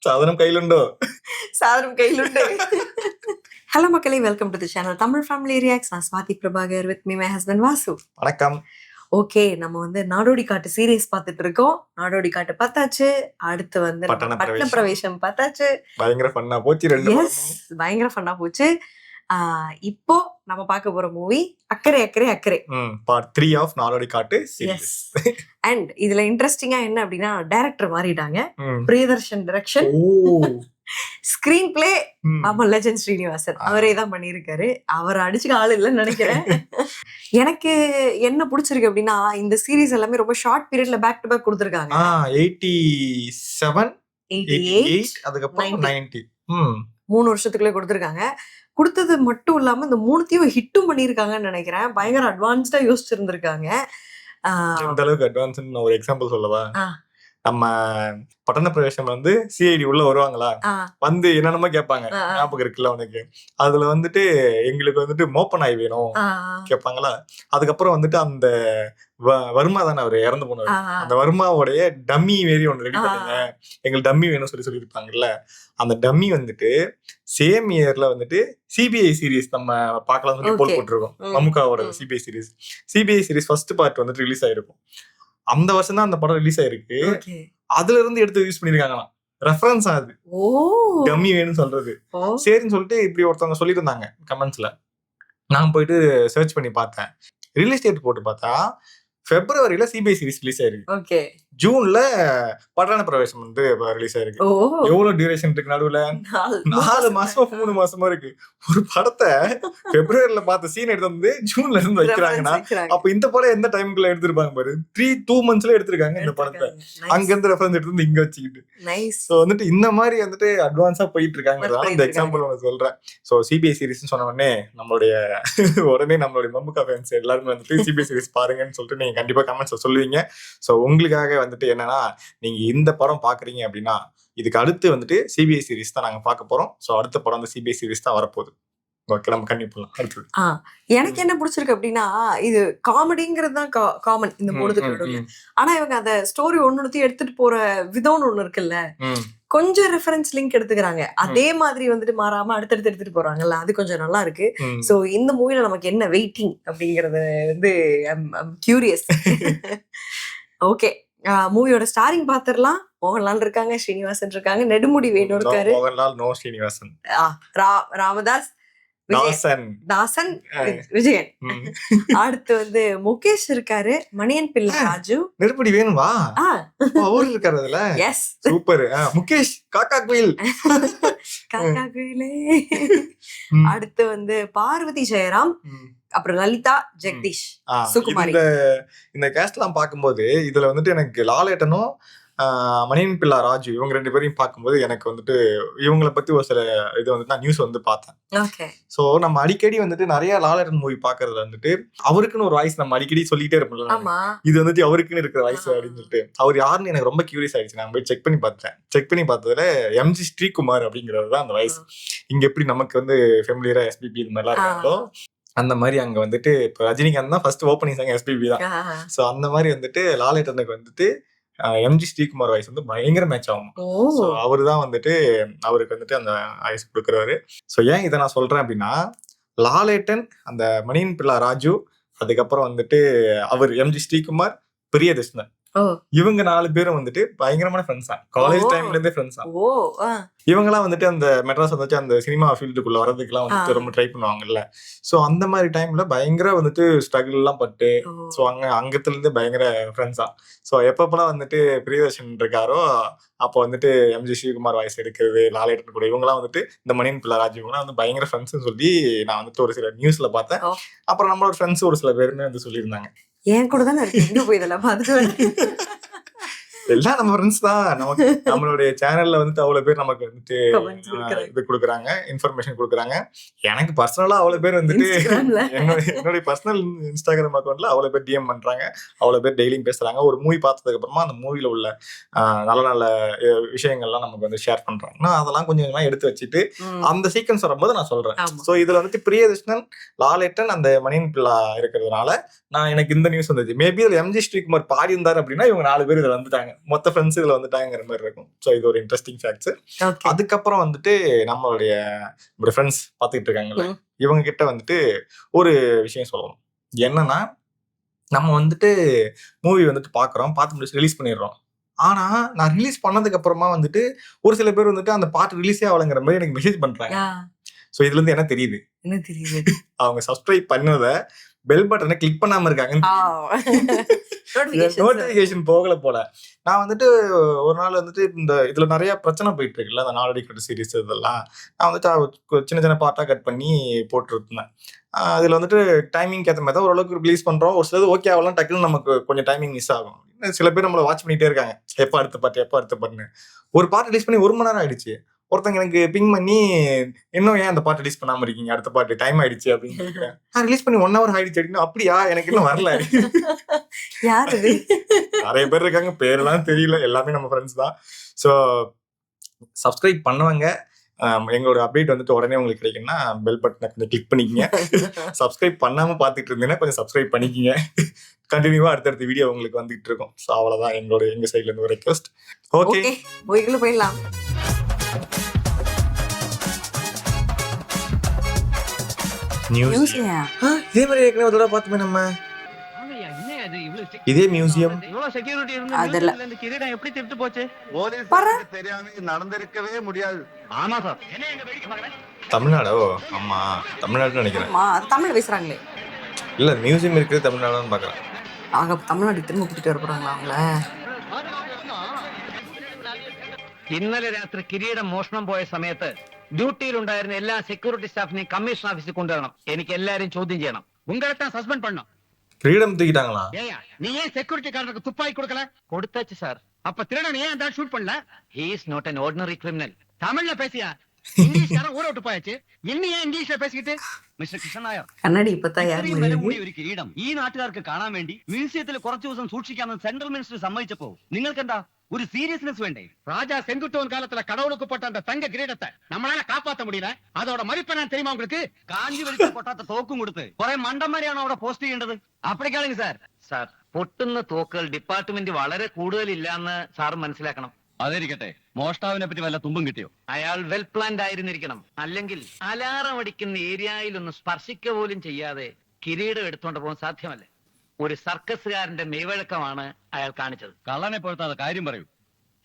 சாதனம் கையிலுண்டோ? சாதனம் கையிலுண்டு. ஹலோ மக்களே, welcome to the channel Tamil family reacts. நான் Swathi Prabhakar, with me my husband Vasu. வணக்கம். ஓகே, நம்ம வந்து நாடோடி காட்டு சீரியஸ் பார்த்துட்டு இருக்கோம். நாடோடி காட்டு பார்த்தாச்சு. அடுத்து வந்து பட்டண பிரவேசம் பார்த்தாச்சு. பயங்கர ஃபன்னா போச்சு. எஸ், பயங்கர ஃபன்னா போச்சு. இப்போ நம்ம பார்க்க போற மூவி அக்கறை அக்கறை அக்கறை பார்ட் 3 ஆஃப் நாடோடி காட்டு சீரிஸ். அண்ட் இதுல இன்ட்ரெஸ்டிங்கா என்ன அப்படின்னா, டைரக்டர் மாறிட்டாங்க. பிரியதர்ஷன் டைரக்ஷன், ஸ்கிரீன் பிளே நம்ம லெஜெண்ட் ஸ்ரீனிவாசன் அவரே தான் பண்ணியிருக்காரு. அவர் அடிச்சுக்க ஆள் இல்லைன்னு நினைக்கிறேன். எனக்கு என்ன பிடிச்சிருக்கு அப்படின்னா, இந்த சீரீஸ் எல்லாமே ரொம்ப ஷார்ட் பீரியட்ல பேக் டு பேக் கொடுத்துருக்காங்க. 87, 88, அதுக்கப்புறம் 90. 3 வருஷத்துக்குள்ளே கொடுத்துருக்காங்க. கொடுத்தது மட்டும் இல்லாம இந்த 3த்தையும் ஹிட்டும் பண்ணியிருக்காங்கன்னு நினைக்கிறேன். பயங்கர அட்வான்ஸ்டா யோசிச்சிருந்திருக்காங்க. எந்த அளவுக்கு அட்வான்ஸ் ஒரு எக்ஸாம்பிள் சொல்லவா? நம்ம பட்டண பிரவேசம் வந்து சிஐடி உள்ள வருவாங்களா, வந்து என்னென்னமோ கேட்பாங்க, ஞாபகம் இருக்குல்ல உனக்கு? அதுல வந்துட்டு எங்களுக்கு வந்துட்டு மோப்ப நாய் வேணும் கேட்பாங்களா. அதுக்கப்புறம் வந்துட்டு அந்த வர்மா தானே அவர் இறந்து போனாரு, அந்த வர்மாவோடைய டம்மி மாரி ஒண்ணு ரெடி பண்ணுங்க, எங்களுக்கு டம்மி வேணும் சொல்லியிருப்பாங்கல்ல. அந்த டம்மி வந்துட்டு சேம் இயர்ல வந்துட்டு சிபிஐ சீரீஸ் நம்ம பார்க்கலாம் சொல்லி போட்டிருக்கோம். மம்முக்காவோட சிபிஐ சீரீஸ் ஃபர்ஸ்ட் பார்ட் வந்துட்டு ரிலீஸ் ஆயிருக்கும். அந்த வருஷம் தான் அந்த படம் ரிலீஸ் ஆயிருக்கு. அதுல இருந்து எடுத்து யூஸ் பண்ணிருக்காங்களாம், ரெஃபரன்ஸ் ஆகுது டம்மி வேணும்னு சொல்றது. சரின்னு சொல்லிட்டு இப்படி ஒருத்தவங்க சொல்லிட்டு இருந்தாங்க கமெண்ட்ஸ்ல. நான் போயிட்டு சர்ச் பண்ணி பார்த்தேன். ரிலீஸ் டேட் போட்டு பார்த்தா பிப்ரவரியில சிபிஐ சீரிஸ் ரிலீஸ் ஆயிருக்கு. ஜூன்ல பட்டண பிரவேசம் வந்து ரிலீஸ் ஆயிருக்கு. எவ்வளவு டியூரேஷன் இருக்கு நடுவுல? 4 மாசமா 3 மாசமா இருக்கு. ஒரு படத்தை பிப்ரவரியில பார்த்த சீன் எடுத்து வந்து ஜூன்ல இருந்து வைக்கிறாங்கன்னா, அப்ப இந்த படம் எந்த டைமுக்குள்ள எடுத்திருப்பாங்க பாரு. 2 monthsல எடுத்திருக்காங்க இந்த படத்தை. அங்க இருந்து ரெஃபரன்ஸ் எடுத்து வந்து இங்க வச்சுக்கிட்டு வந்துட்டு இந்த மாதிரி வந்துட்டு அட்வான்ஸா போயிட்டு இருக்காங்க. இந்த எக்ஸாம்பிள் ஒன்று சொல்றேன். சோ சிபிஐ சீரிஸ் சொன்ன உடனே நம்மளுடைய மம்முக்கா ஃபேன்ஸ் எல்லாருமே வந்துட்டு சிபிஐ சீரிஸ் பாருங்கன்னு சொல்லிட்டு நீங்க கண்டிப்பா கமெண்ட்ஸ் சொல்லுவீங்க. சோ உங்களுக்காக வந்துட்டு என்னன்னா, நீங்க இந்த படம் பாக்குறீங்க அப்படின்னா இதுக்கு அடுத்து வந்துட்டு சிபிஐ சீரிஸ் தான் நாங்க பார்க்க போறோம். சோ அடுத்த படம் வந்து சிபிஐ சீரிஸ் தான் வரப்போகுது. ஓகே, நம்ம கண்டிப்பா. எனக்கு என்ன பிடிச்சிருக்கு அப்படின்னா, இது காமெடிங்கிறது தான் காமன் இந்த 3 ஆனா இவங்க அந்த ஸ்டோரி ஒண்ணுத்தையும் எடுத்துட்டு போற விதம்னு ஒண்ணு இருக்குல்ல, கொஞ்சம் ரெஃபரன்ஸ் லிங்க் எடுத்துக்கிறாங்க. அதே மாதிரி வந்துட்டு மாறாம அடுத்தடுத்து எடுத்துட்டு போறாங்கல்ல, அது கொஞ்சம் நல்லா இருக்கு. சோ இந்த மூவில நமக்கு என்ன வெயிட்டிங் அப்படிங்கறது வந்து கியூரியஸ். ஓகே, மூவியோட ஸ்டாரிங் பாத்திரலாம். மோகன்லால் இருக்காங்க, ஸ்ரீனிவாசன் இருக்காங்க, நெடுமுடி வேணு இருக்காரு. மோகன்லால் நோ ஸ்ரீனிவாசன். ராமதாஸ், தாசன், விஜயன். அடுத்து வந்து முகேஷ் இருக்காரு, மணியன் பிள்ளை ராஜு. நெருப்படி வேணுமா? அவரு இருக்காரு அதுல. S, super. முகேஷ் காக்கா குயில். காக்கா குயிலே. அடுத்து வந்து பார்வதி ஜெயராம், அப்புறம் லலிதா, ஜெகதீஷ், சுகுமாரி. இந்த கேஸ்ட் எல்லாம் பார்க்கும்போது இதுல வந்துட்டு எனக்கு லாலேட்டனும் மணியன் பிள்ளை ராஜு இவங்க 2 பேரையும் பார்க்கும்போது எனக்கு வந்துட்டு இவங்களை பத்தி ஒரு சில இது வந்து நான் நியூஸ் வந்து பார்த்தேன். சோ நம்ம அடிக்கடி வந்துட்டு நிறைய லாலேட்டன் மூவி பாக்குறதுல வந்துட்டு அவருக்குன்னு ஒரு வாய்ஸ் நம்ம அடிக்கடி சொல்லிட்டே இருப்போம்ல, இது வந்துட்டு அவருக்குன்னு இருக்கிற வாய்ஸ் அப்படின்னு சொல்லிட்டு. அவர் யாருன்னு எனக்கு ரொம்ப கியூரியஸ் ஆயிடுச்சு. நான் போய் செக் பண்ணி பார்த்ததுல எம்ஜி ஸ்ரீகுமார் அப்படிங்கிறது தான் அந்த வாய்ஸ். இங்க எப்படி நமக்கு வந்து ஃபெமிலியரா எஸ்பிபி இது மாதிரிலாம் இருக்காங்களோ, அந்த மாதிரி அங்க வந்துட்டு இப்போ ரஜினிகாந்த் தான் ஃபர்ஸ்ட் ஓப்பனிங் சாங் எஸ்பிபி தான். சோ அந்த மாதிரி வந்துட்டு லாலேட்டனுக்கு வந்துட்டு எம்ஜி ஸ்ரீகுமார் வாய்ஸ் வந்து பயங்கர மேட்ச் ஆகும். அவரு தான் வந்துட்டு அவருக்கு வந்துட்டு அந்த வாய்ஸ் கொடுக்குறாரு. ஸோ ஏன் இதை நான் சொல்றேன் அப்படின்னா, லாலேட்டன், அந்த மணியன் பிள்ளை ராஜு, அதுக்கப்புறம் வந்துட்டு அவர் எம்ஜி ஸ்ரீகுமார், பிரியதர்ஷன், இவங்க 4 பேரும் வந்துட்டு பயங்கரமான ஃப்ரெண்ட்ஸ் தான். காலேஜ் டைம்ல இருந்தே ஃப்ரெண்ட்ஸ் தான். இவங்கெல்லாம் வந்துட்டு அந்த மெட்ராஸ் வந்துட்டு அந்த சினிமா ஃபீல்டுக்குள்ள வர்றதுக்குலாம் வந்துட்டு ரொம்ப ட்ரை பண்ணுவாங்கல்ல. ஸோ அந்த மாதிரி டைம்ல பயங்கர வந்துட்டு ஸ்ட்ரகிள் எல்லாம் பட்டு, ஸோ அங்கத்துல இருந்து பயங்கர ஃப்ரெண்ட்ஸ் தான். ஸோ எப்பப்பெல்லாம் வந்துட்டு பிரியதர்ஷன் இருக்காரோ அப்போ வந்துட்டு எம்ஜி ஸ்ரீகுமார் வாய்ஸ் எடுக்கிறது, லாலேட்டன் கூட இவங்கெல்லாம் வந்துட்டு இந்த மணியன் பிள்ளை ராஜு இவங்கலாம் வந்து பயங்கர ஃப்ரெண்ட்ஸ்ன்னு சொல்லி நான் வந்துட்டு ஒரு சில நியூஸ்ல பார்த்தேன். அப்புறம் நம்மளோட ஃப்ரெண்ட்ஸ் ஒரு சில பேருமே வந்து சொல்லியிருந்தாங்க. ஏன் கூட தான் எங்க போய் இதெல்லாம் பார்த்துட்டு எல்லாம் நம்ம ஃப்ரெண்ட்ஸ் தான். நமக்கு நம்மளுடைய சேனல்ல வந்துட்டு அவ்வளவு பேர் நமக்கு வந்துட்டு இது கொடுக்குறாங்க, இன்ஃபர்மேஷன் கொடுக்குறாங்க. எனக்கு பர்சனலா அவ்வளவு பேர் வந்துட்டு என்னுடைய பர்சனல் இன்ஸ்டாகிராம் அக்கௌண்ட்ல அவ்வளவு பேர் டிஎம் பண்றாங்க, அவ்வளவு பேர் டெய்லியும் பேசுறாங்க. ஒரு மூவி பார்த்ததுக்கு அப்புறமா அந்த மூவில உள்ள நல்ல நல்ல விஷயங்கள்லாம் நமக்கு வந்து ஷேர் பண்றாங்க. நான் அதெல்லாம் கொஞ்சம் கொஞ்சமா எடுத்து வச்சுட்டு அந்த சீக்வன்ஸ் வரும்போது நான் சொல்றேன். ஸோ இதுல வந்துட்டு பிரியதர்ஷன், லாலேட்டன், அந்த மணியன் பிள்ளை இருக்கிறதுனால நான் எனக்கு இந்த நியூஸ் வந்துச்சு. மேபி இதுல எம்ஜி ஸ்ரீகுமார் பாடி இருந்தாரு அப்படின்னா இவங்க 4 பேர் இதுல வந்துட்டாங்க. மொத்த ஃப்ரெண்ட்ஸ் இதுல வந்துட்டாங்கிற மாதிரி இருக்கும். ஸோ இது ஒரு இன்ட்ரெஸ்டிங் ஃபேக்ட்ஸ். அதுக்கப்புறம் வந்துட்டு நம்மளுடைய ஃப்ரெண்ட்ஸ் பார்த்துக்கிட்டு இருக்காங்கல்ல, இவங்க கிட்ட வந்துட்டு ஒரு விஷயம் சொல்லணும். என்னன்னா, நம்ம வந்துட்டு மூவி வந்துட்டு பார்க்குறோம், பார்த்து முடிச்சு ரிலீஸ் பண்ணிடுறோம். ஆனா நான் ரிலீஸ் பண்ணதுக்கு அப்புறமா வந்துட்டு ஒரு சில பேர் வந்துட்டு அந்த பாட்டு ரிலீஸே ஆகலைங்கிற மாதிரி எனக்கு மெசேஜ் பண்றாங்க. ஸோ இதுல இருந்து என்ன தெரியுது, அவங்க சப்ஸ்கிரைப் பண்ணத பெல் பட்டனை கிளிக் பண்ணாம இருக்காங்க. நோட்டிபிகேஷன் போகல போல. நான் வந்துட்டு ஒரு நாள் வந்துட்டு இந்த இதுல நிறைய பிரச்சனை போயிட்டு இருக்குல்ல, அந்த நாலடி கட்டு சீரிஸ் இதெல்லாம் நான் வந்துட்டு சின்ன சின்ன பார்ட்டா கட் பண்ணி போட்டுருந்தேன். அதுல வந்துட்டு டைமிங் ஏற்ற மாதிரி தான் ஓரளவுக்கு ரிலீஸ் பண்றோம். ஒரு சிலது ஓகே ஆகலாம், டக்குன்னு நமக்கு கொஞ்சம் டைமிங் மிஸ் ஆகும். சில பேர் நம்மளை வாட்ச் பண்ணிட்டே இருக்காங்க, எப்ப அடுத்த பாட்டு. ஒரு பாட்டு ரிலீஸ் பண்ணி 1 மணி நேரம் ஆயிடுச்சு. ஒருத்தங்க எனக்கு பிங் பண்ணி, இன்னும் ஏன் அந்த பாட்டு ரிலீஸ் பண்ணாம இருக்கீங்க, அடுத்த பாட்டு டைம் ஆயிடுச்சு அப்படின்னு. ரிலீஸ் பண்ணி 1 hour ஆயிடுச்சு அப்படின்னு. அப்படியா, எனக்கு இன்னும் வரல. நிறைய பேர் இருக்காங்க, பேரெல்லாம் தெரியல, எல்லாமே நம்ம ஃப்ரெண்ட்ஸ் தான். ஸோ சப்ஸ்கிரைப் பண்ணவங்க எங்களோட அப்டேட் வந்துட்டு உடனே உங்களுக்கு கிடைக்குன்னா பெல் பட்டனை கொஞ்சம் கிளிக் பண்ணிக்கங்க. சப்ஸ்கிரைப் பண்ணாம பார்த்துட்டு இருந்தீங்கன்னா கொஞ்சம் சப்ஸ்கிரைப் பண்ணிக்கங்க. கண்டினியூவா அடுத்தடுத்த வீடியோ உங்களுக்கு வந்துட்டு இருக்கும். ஸோ அவ்வளவுதான் எங்க சைட்ல இருந்து ஒரு ரெக்வஸ்ட். ஓகே, போயிடலாம். இதே மாதிரி ஏற்கனவே ஒரு தடவை பார்த்துமே நம்ம இதே மியூசியம் எப்படி திருட்டு போச்சு தெரியாம நடந்திருக்கவே முடியாது. ஆமா சார், தமிழ்நாடோ? ஆமா தமிழ்நாடு நினைக்கிறேன். தமிழ் பேசுறாங்களே. இல்ல மியூசியம் இருக்குது தமிழ்நாடுன்னு பாக்குறேன். ஆக தமிழ்நாடு திரும்ப கூட்டிட்டு வர போறாங்களா அவங்கள? ഇന്നലെ രാത്രി കിരീടം മോഷണം പോയ സമയത്ത് ഡ്യൂട്ടിയിലുണ്ടായിരുന്ന എല്ലാ സെക്യൂരിറ്റി സ്റ്റാഫിനെയും കമ്മീഷൻ ഓഫീസിൽ കൊണ്ടുവരണം. എനിക്ക് എല്ലാരും ചോദ്യം ചെയ്യണം. ഉങ്ങളെ സസ്പെൻഡ് பண்ணணும். கிரீடம் தூக்கிட்டாங்களா? நீ ஏன் செக்யூரிட்டி கார்டுக்கு துப்பாக்கி கொடுக்கல? கொடுத்தாச்சு சார். அப்ப திருடன் ஏன் அந்த ஷூட் பண்ணல? He is not an ordinary criminal. தமிழ்ல பேசியா? இங்கிலீஷ்காரன் ஊரை விட்டு போயாச்சு, இன்னும் ஏன் இங்கிலീഷ്ல பேசிக்கிட்டு? മിസ്റ്റർ കൃഷ്ണൻ നായർ, കണ്ണാടി ഇപ്പത്താ ഒരു കിരീടം ഈ നാട്ടുകാർക്ക് കാണാൻ വേണ്ടി മ്യൂസിയത്തിൽ കുറച്ചു ദിവസം സൂക്ഷിക്കാമെന്ന് സെൻട്രൽ മിനിസ്റ്റർ സമ്മതിച്ചപ്പോ നിങ്ങൾക്ക് എന്താ ஒரு சீரியஸ்னஸ் வேண்டே? ராஜா செங்குட்டுவன் காலத்துல கடவுளுக்கு போட்ட அந்த தங்க கிரீடத்தை நம்மளால காப்பாற்ற முடியல. அதோட மதிப்பு என்ன தெரியுமா உங்களுக்கு? காஞ்சி வெளிச்ச பொட்டாத்த തോക്കും കൊടുത്ത് കുറെ മണ്ടന്മാരെയാണ് അവിടെ പോസ്റ്റ് ചെയ്യേണ്ടത്. அப்படி கேளுங்க സാർ. സാർ, പൊട്ടുന്ന തോക്കുകൾ ഡിപ്പാർട്ട്മെന്റ് വളരെ കൂടുതലില്ലാന്ന് സാർ മനസ്സിലാക്കണം. അതായിരിക്കട്ടെ, മോഷ്ടാവിനെ പറ്റി വല്ല തുമ്പും കിട്ടിയോ? അയാൾ വെൽ പ്ലാൻഡ് ആയിരുന്നിരിക്കണം. അല്ലെങ്കിൽ അലാറം അടിക്കുന്ന ഏരിയയിലൊന്നും സ്പർശിക്ക പോലും ചെയ്യാതെ കിരീടം എടുത്തോണ്ട് പോകാൻ സാധ്യമല്ല. ഒരു സർക്കസുകാരന്റെ മെയ്വഴക്കമാണ് അയാൾ കാണിച്ചത്. കള്ളനെ പോലത്തെ കാര്യം പറയൂ.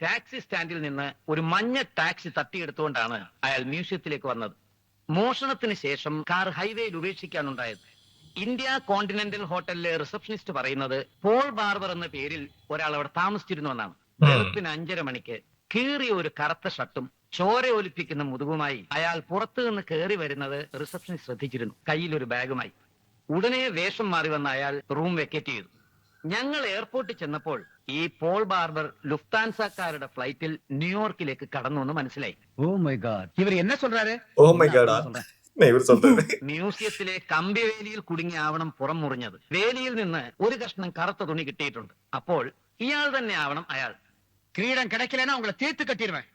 ടാക്സി സ്റ്റാൻഡിൽ നിന്ന് ഒരു മഞ്ഞ ടാക്സി തട്ടിയെടുത്തുകൊണ്ടാണ് അയാൾ മ്യൂസിയത്തിലേക്ക് വന്നത്. മോഷണത്തിന് ശേഷം കാർ ഹൈവേയിൽ ഉപേക്ഷിക്കാനുണ്ടായത്. ഇന്ത്യ കോണ്ടിനെന്റൽ ഹോട്ടലിലെ റിസപ്ഷനിസ്റ്റ് പറയുന്നത് പോൾ ബാർബർ എന്ന പേരിൽ ഒരാൾ അവിടെ താമസിച്ചിരുന്നു എന്നാണ്. വെളുപ്പിന് 5:30 മണിക്ക് കീറിയ ഒരു കറുത്ത ഷർട്ടും ചോര ഒലിപ്പിക്കുന്ന മുതുകുമായി അയാൾ പുറത്തു നിന്ന് കയറി വരുന്നത് റിസപ്ഷനിസ്റ്റ് ശ്രദ്ധിച്ചിരുന്നു, കയ്യിൽ ഒരു ബാഗുമായി. ഉടനെ വേഷം മാറി വന്ന അയാൾ റൂം വെക്കേറ്റ് ചെയ്തു. ഞങ്ങൾ എയർപോർട്ടിൽ ചെന്നപ്പോൾ ഈ പോൾ ബാർബർ ലുഫ്താൻസക്കാരുടെ ഫ്ലൈറ്റിൽ ന്യൂയോർക്കിലേക്ക് കടന്നു എന്ന് മനസ്സിലായി. ഓ മൈ ഗാഡ്, ഇവർ എന്നെ சொல்றாரு? ഓ മൈ ഗാഡ്, മ്യൂസിയത്തിലെ കമ്പിവേലിയിൽ കുടുങ്ങി ആവണം പുറം മുറിഞ്ഞത്. വേലിയിൽ നിന്ന് ഒരു കഷ്ണം കറുത്ത തുണി കിട്ടിയിട്ടുണ്ട്. അപ്പോൾ ഇയാൾ തന്നെ ആവണം അയാൾ. கிரீடம் கிடைக்கலன்னா உங்களை தீர்த்து கட்டிடுவேன்.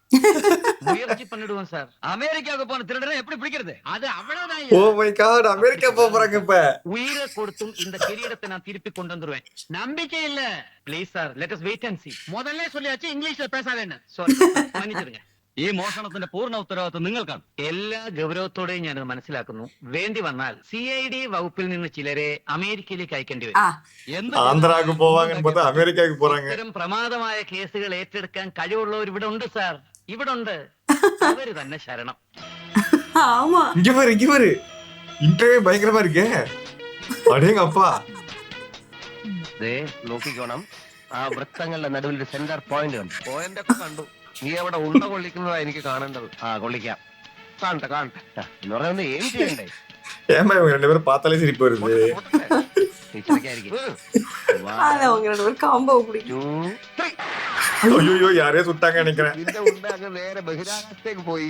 முயற்சி பண்ணிடுவோம் சார். அமெரிக்காவுக்கு போன திருடனை எப்படி பிடிக்கிறது? அது அவ்வளவுதான். ஓ மை காட், அமெரிக்கா போறாங்க இப்ப. உயிரை கொடுத்தும் இந்த கிரீடத்தை நான் திருப்பி கொண்டு வந்துருவேன். நம்பிக்கை இல்ல. Please sir, let us wait and see. முதல்ல சொல்லியாச்சு இங்கிலீஷ்ல பேசாதேன்னு. சாரி, மன்னிச்சிடுங்க. ഈ മോഷണത്തിന്റെ പൂർണ്ണ ഉത്തരവാദിത്വം നിങ്ങൾക്കാണ്. എല്ലാ ഗൗരവത്തോടെയും ഞാനത് മനസ്സിലാക്കുന്നു. വേണ്ടി വന്നാൽ CID വകുപ്പിൽ നിന്ന് ചിലരെ അമേരിക്കയിലേക്ക് അയക്കേണ്ടി വരും. ആന്ധ്രാക്ക് പോവാൻ അമേരിക്കക്ക് പോറാங்க. ഇത്തരം പ്രമാദമായ കേസുകൾ ഏറ്റെടുക്കാൻ കഴിവുള്ളവർ ഇവിടെ ഉണ്ട് സാർ, ഇവിടെ ഉണ്ട്. അവര് തന്നെ ശരണം. இங்க பாரு ഇന്റർവ്യൂ ഭയങ്കരമാ இருக்கே. അടേங்க அப்பா. ദേ നോക്കിക്കോണം, ആ വൃത്തങ്ങളുടെ നടുവിൽ ഒരു സെന്റർ പോയിന്റ് ഉണ്ട്. പോയിന്റ് ഒക്കെ കണ്ടു. നീ അവിടെ ഉണ്ട കൊള്ളിക്കുന്നതാ എനിക്ക് കാണേണ്ടത്. ആ കൊള്ളിക്കാം. കാണട്ടെ എന്ന് പറഞ്ഞ ഏം ചെയ്യണ്ടേ? ஏமா இவங்க 2 பேரும் பார்த்தாலே சிரிப்பு வருது. ஐயோ யாரே சுட்டாங்க நினைக்கிறேன். ഇതിന്റെ ഉണ്ട അങ്ങ് നേരെ ബഹിരാകാശത്തേക്ക് പോയി.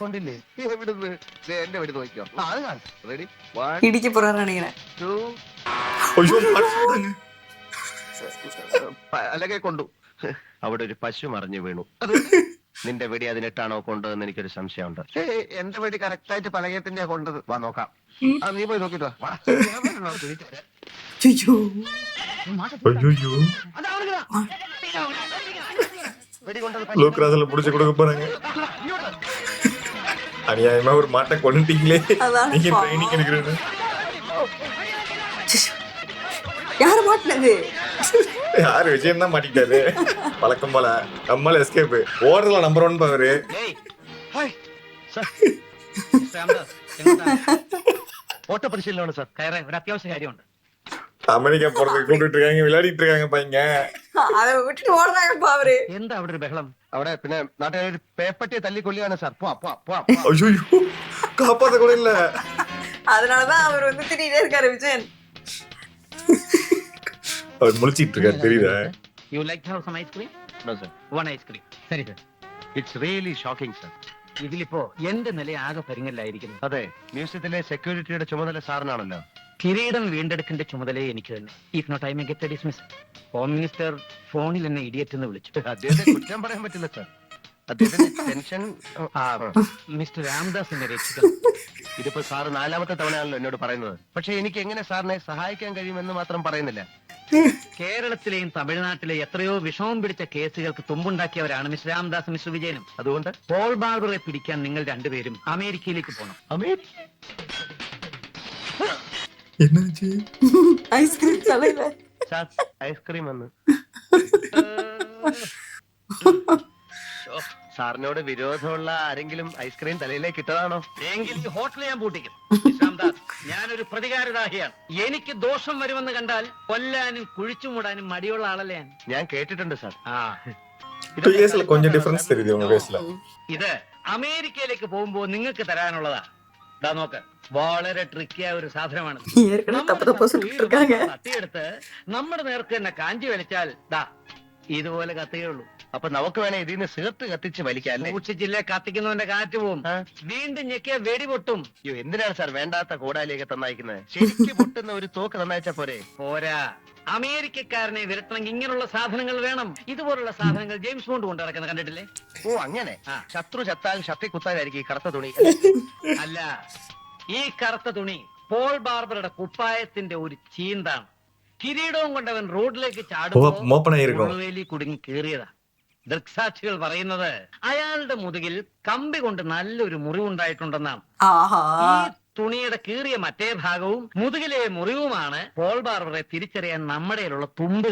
കൊണ്ടില്ലേ എവിടുന്ന്? എന്റെ വീട് നോക്കിയോ. അത് കാണും. റെഡി, 1 ഇടിക്ക് പോറാണ് 2. അല്ലെങ്കിൽ കൊണ്ടു. അവിടെ ഒരു പശു മറിഞ്ഞു വീണു. നിന്റെ വെടി അതിനിട്ടാണോ കൊണ്ടതെന്ന് എനിക്കൊരു സംശയമുണ്ട്. എന്റെ വെടി കറക്റ്റ് ആയിട്ട് പലകയത്തിന്റെ കൊണ്ടത്. വാ നോക്കാം. നീ പോയി നോക്കിട്ടോ. ப்ளூ கிராஸ்ல புடிச்சு கொடுக்க போறாங்க. அநியாயமா ஒரு மாட்டை கொண்டுட்டீங்களே, அதானே நீங்க பாவம். ட்ரைனிங் எடுக்கிறது. யாரு மாட்டினது? யாரு விஜயம் தான் மாட்டிக்கிட்டாரு வழக்கம் போல. நம்மள எஸ்கேப் ஓடுறதுல நம்பர் 1 பவரு. ഓട്ട പരിശീലനമാണ് സാർ. കയറാൻ ഒരു അത്യാവശ്യ കാര്യമുണ്ട്. அமெரிக்கா போறதுக்கு கூப்பிட்டு இருக்காங்க, விளையாடிட்டு இருக்காங்க பையங்க. அதை விட்டுட்டு ஓடுறாங்கப்பா அவரு. എന്താ അവിടെ ഒരു ബഹളം? അവിടെ പിന്നെ നാട്ടുകാർ പേപ്പട്ടിയെ തല്ലിക്കൊല്ലുകയാണ് സാർ. ஐயோ, காப்பாத்த கூட இல்ல. அதனாலதான் அவர் வந்து திட்டிகிட்டே இருக்காரு விஜயன். அவர் முழிச்சிட்டு இருக்காரு தெரியுதா? You like to have some ice cream? No sir. One ice cream. ശരി sir. It's really shocking sir. ഇതിലിപ്പോ എന്റെ നില ആകെ പരിങ്ങലായിരിക്കുന്നു. അതെ, മ്യൂസിയത്തിലെ സെക്യൂരിറ്റിയുടെ ചുമതല സാറിനാണല്ലോ. കിരീടം വീണ്ടെടുക്കേണ്ട ചുമതലയെ എനിക്ക് തന്നെ. If not I may get dismiss. Home minister ഫോണിൽ എന്നെ ഇഡിയറ്റ് എന്ന് വിളിച്ചു. അദ്ദേഹത്തെ കുറ്റം പറയാൻ പറ്റില്ല സർ. അദ്ദേഹത്തിന്റെ ടെൻഷൻ. മിസ്റ്റർ രാംദാസ് എന്നെ രക്ഷിക്കണം. ഇതിപ്പോ സാറ് 4ാമത്തെ തവണയാണല്ലോ എന്നോട് പറയുന്നത്. പക്ഷെ എനിക്ക് എങ്ങനെ സാറിനെ സഹായിക്കാൻ കഴിയുമെന്ന് മാത്രം പറയുന്നില്ല. കേരളത്തിലെയും തമിഴ്നാട്ടിലെ എത്രയോ വിഷമം പിടിച്ച കേസുകൾക്ക് തുമ്പുണ്ടാക്കിയവരാണ് മിസ്റ്റർ രാംദാസ്, മിസ്റ്റർ വിജയനും. അതുകൊണ്ട് പോൾ ബാർബറെ പിടിക്കാൻ നിങ്ങൾ രണ്ടുപേരും അമേരിക്കയിലേക്ക് പോകണം. என்னாச்சு? ஐஸ்கிரீம் தலையில സാർ ഐസ്ക്രീം വന്ന്. സാറിനോട് വിരോധമുള്ള ആരെങ്കിലും ഐസ്ക്രീം തലയിലേക്ക് ഇട്ടതാണോ? എങ്കിൽ ഈ ഹോട്ടൽ ഞാൻ പൂട്ടിക്കും. രാംദാസ്, ഞാനൊരു പ്രതികാരദാഹിയാണ്. എനിക്ക് ദോഷം വരുമെന്ന് കണ്ടാൽ കൊല്ലാനും കുഴിച്ചു മൂടാനും മടിയുള്ള ആളല്ലേ ഞാൻ കേട്ടിട്ടുണ്ട് സാർ. பேஸ்ல கொஞ்சம் டிஃபரன்ஸ் தெரியுது உங்க பேஸ்ல. ഇത് അമേരിക്കയിലേക്ക് പോകുമ്പോ നിങ്ങൾക്ക് തരാനുള്ളതാ. ഇതാ നോക്ക്, വളരെ ട്രിക്കിയായ ഒരു സാധനമാണ്. ஏற்கனவே தப்பு தப்பா சொல்லிட்டு இருக்காங்க. കത്തിയെടുത്ത് നമ്മുടെ നേർക്ക് തന്നെ കാഞ്ചി വലിച്ചാൽ ദാ ഇതുപോലെ കത്തുകയുള്ളൂ. അപ്പൊ നമുക്ക് വേണേ ഇതിന്ന് സീർത്ത് കത്തിച്ച് വലിക്കാം. സൂക്ഷിച്ചില്ലേ കത്തിക്കുന്നവന്റെ കാറ്റ് പോവും. വീണ്ടും ഞെക്കിയ വെടി പൊട്ടും. എന്തിനാണ് സാർ വേണ്ടാത്ത കോടാലിയൊക്കെ തന്നയക്കുന്നത്? ശരിക്ക് പൊട്ടുന്ന ഒരു തോക്ക് തന്നയച്ചാ പോരെ? പോരാ, അമേരിക്കക്കാരനെ വിരട്ടണമെങ്കിൽ ഇങ്ങനെയുള്ള സാധനങ്ങൾ വേണം. ഇതുപോലുള്ള സാധനങ്ങൾ ജെയിംസ് ബോണ്ട് കൊണ്ട് നടക്കുന്നത് കണ്ടിട്ടില്ലേ? ഓ അങ്ങനെ. ശത്രു ചത്താൽ ശക്തി കുത്താനായിരിക്കും ഈ കറുത്ത തുണി. അല്ല, ഈ കറുത്ത തുണി പോൾ ബാർബറുടെ കുപ്പായത്തിന്റെ ഒരു ചീന്താണ്. കിരീടവും കൊണ്ടവൻ റോഡിലേക്ക് ചാടുവേലി കുടുങ്ങി കയറിയതാ. ദൃക്സാക്ഷികൾ പറയുന്നത് അയാളുടെ മുതുകിൽ കമ്പി കൊണ്ട് നല്ലൊരു മുറിവുണ്ടായിട്ടുണ്ടെന്നാണ്. ഈ തുണിയുടെ കീറിയ മറ്റേ ഭാഗവും മുതുകിലെ മുറിവുമാണ് പോൾ ബാർബറെ തിരിച്ചറിയാൻ നമ്മുടെ തുമ്പ്.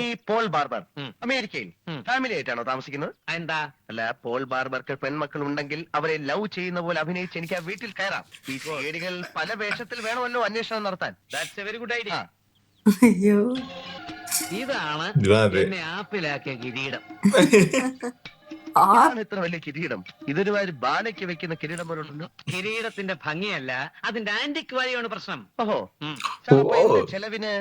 ഈ പോൾ ബാർബർ അമേരിക്കയിൽ ഫാമിലി ആയിട്ടാണോ താമസിക്കുന്നത്? എന്താ? അല്ല, പോൾ ബാർബർക്ക് പെൺമക്കൾ ഉണ്ടെങ്കിൽ അവരെ ലവ് ചെയ്യുന്ന പോലെ അഭിനയിച്ച് എനിക്ക് ആ വീട്ടിൽ കയറാം. ഈ സേടികൾ പല വേഷത്തിൽ വേണമല്ലോ അന്വേഷണം നടത്താൻ. That's A very good idea. ஐயோ, ഇതാണ് എന്നെ ആപ്പിലാക്കിയ കിരീടം. ഇത്ര വലിയ കിരീടം ഇതൊരുമാതിരി ബാലയ്ക്ക് വെക്കുന്ന കിരീടം പോലുണ്ടല്ലോ. കിരീടത്തിന്റെ ഭംഗിയല്ല, അതിന്റെ ആന്റിക് വാല്യൂയാണ് പ്രശ്നം. ഓഹോ. ചെലവിന്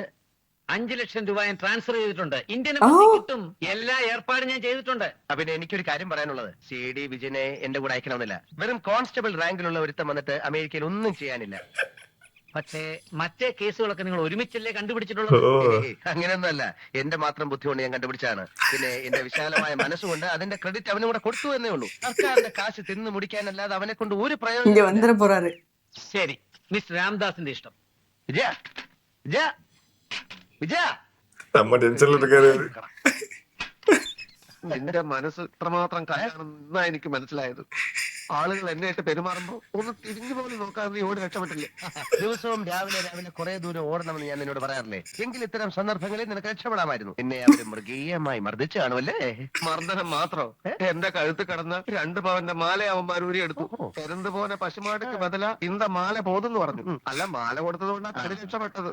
5 ലക്ഷം രൂപ ഞാൻ ട്രാൻസ്ഫർ ചെയ്തിട്ടുണ്ട്. ഇന്ത്യൻ കിട്ടും. എല്ലാ ഏർപ്പാടും ഞാൻ ചെയ്തിട്ടുണ്ട്. പിന്നെ എനിക്കൊരു കാര്യം പറയാനുള്ളത്, CD വിജയനെ എന്റെ കൂടെ അയക്കണമെന്നില്ല. വെറും കോൺസ്റ്റബിൾ റാങ്കിലുള്ള ഒരുത്തം വന്നിട്ട് അമേരിക്കയിൽ ഒന്നും ചെയ്യാനില്ല. പക്ഷേ മറ്റേ കേസുകളൊക്കെ നിങ്ങൾ ഒരുമിച്ചല്ലേ കണ്ടുപിടിച്ചിട്ടുള്ളത്? അങ്ങനെയൊന്നുമല്ല, എന്റെ മാത്രം ബുദ്ധി കൊണ്ട് ഞാൻ കണ്ടുപിടിച്ചാണ്. പിന്നെ എന്റെ വിശാലമായ മനസ്സുകൊണ്ട് അതിന്റെ ക്രെഡിറ്റ് അവനും കൂടെ കൊടുത്തു എന്നേ ഉള്ളൂ. സർക്കാരിന്റെ കാശ് തിന്നു മുടിക്കാനല്ലാതെ അവനെ കൊണ്ട് ഒരു പ്രയോജനം. ശരി, മിസ്റ്റർ രാംദാസിന്റെ ഇഷ്ടം. വിജയ വിജയ വിജയ, நம்ம டென்ஷன்ல இருக்காரு. എന്റെ മനസ്സ് ഇത്രമാത്രം കലാണെന്നാ എനിക്ക് മനസ്സിലായത്. ആളുകൾ എന്നെയായിട്ട് പെരുമാറുമ്പോ ഒന്ന് തിരിഞ്ഞു പോലും നോക്കാതെ നീ ഓടി രക്ഷപ്പെട്ടില്ലേ? ദിവസവും രാവിലെ രാവിലെ കുറെ ദൂരം ഓടണമെന്ന് ഞാൻ നിന്നോട് പറയാറില്ലേ? എങ്കിൽ ഇത്തരം സന്ദർഭങ്ങളിൽ നിനക്ക് രക്ഷപ്പെടാമായിരുന്നു. എന്നെ അവര് മൃഗീയമായി മർദ്ദിച്ചു കാണുമല്ലേ? മർദ്ദനം മാത്രോ? എന്റെ കഴുത്ത് കടന്ന 2 പവന്റെ മാല അവന്മാർ ഊരിയെടുത്തു. പെരന്ത് പോലെ പശുമാടക്ക് ബദല ഇന്ത മാല പോതെന്ന് പറഞ്ഞു. അല്ല, മാല കൊടുത്തതുകൊണ്ടാണ് അവര് രക്ഷപ്പെട്ടത്.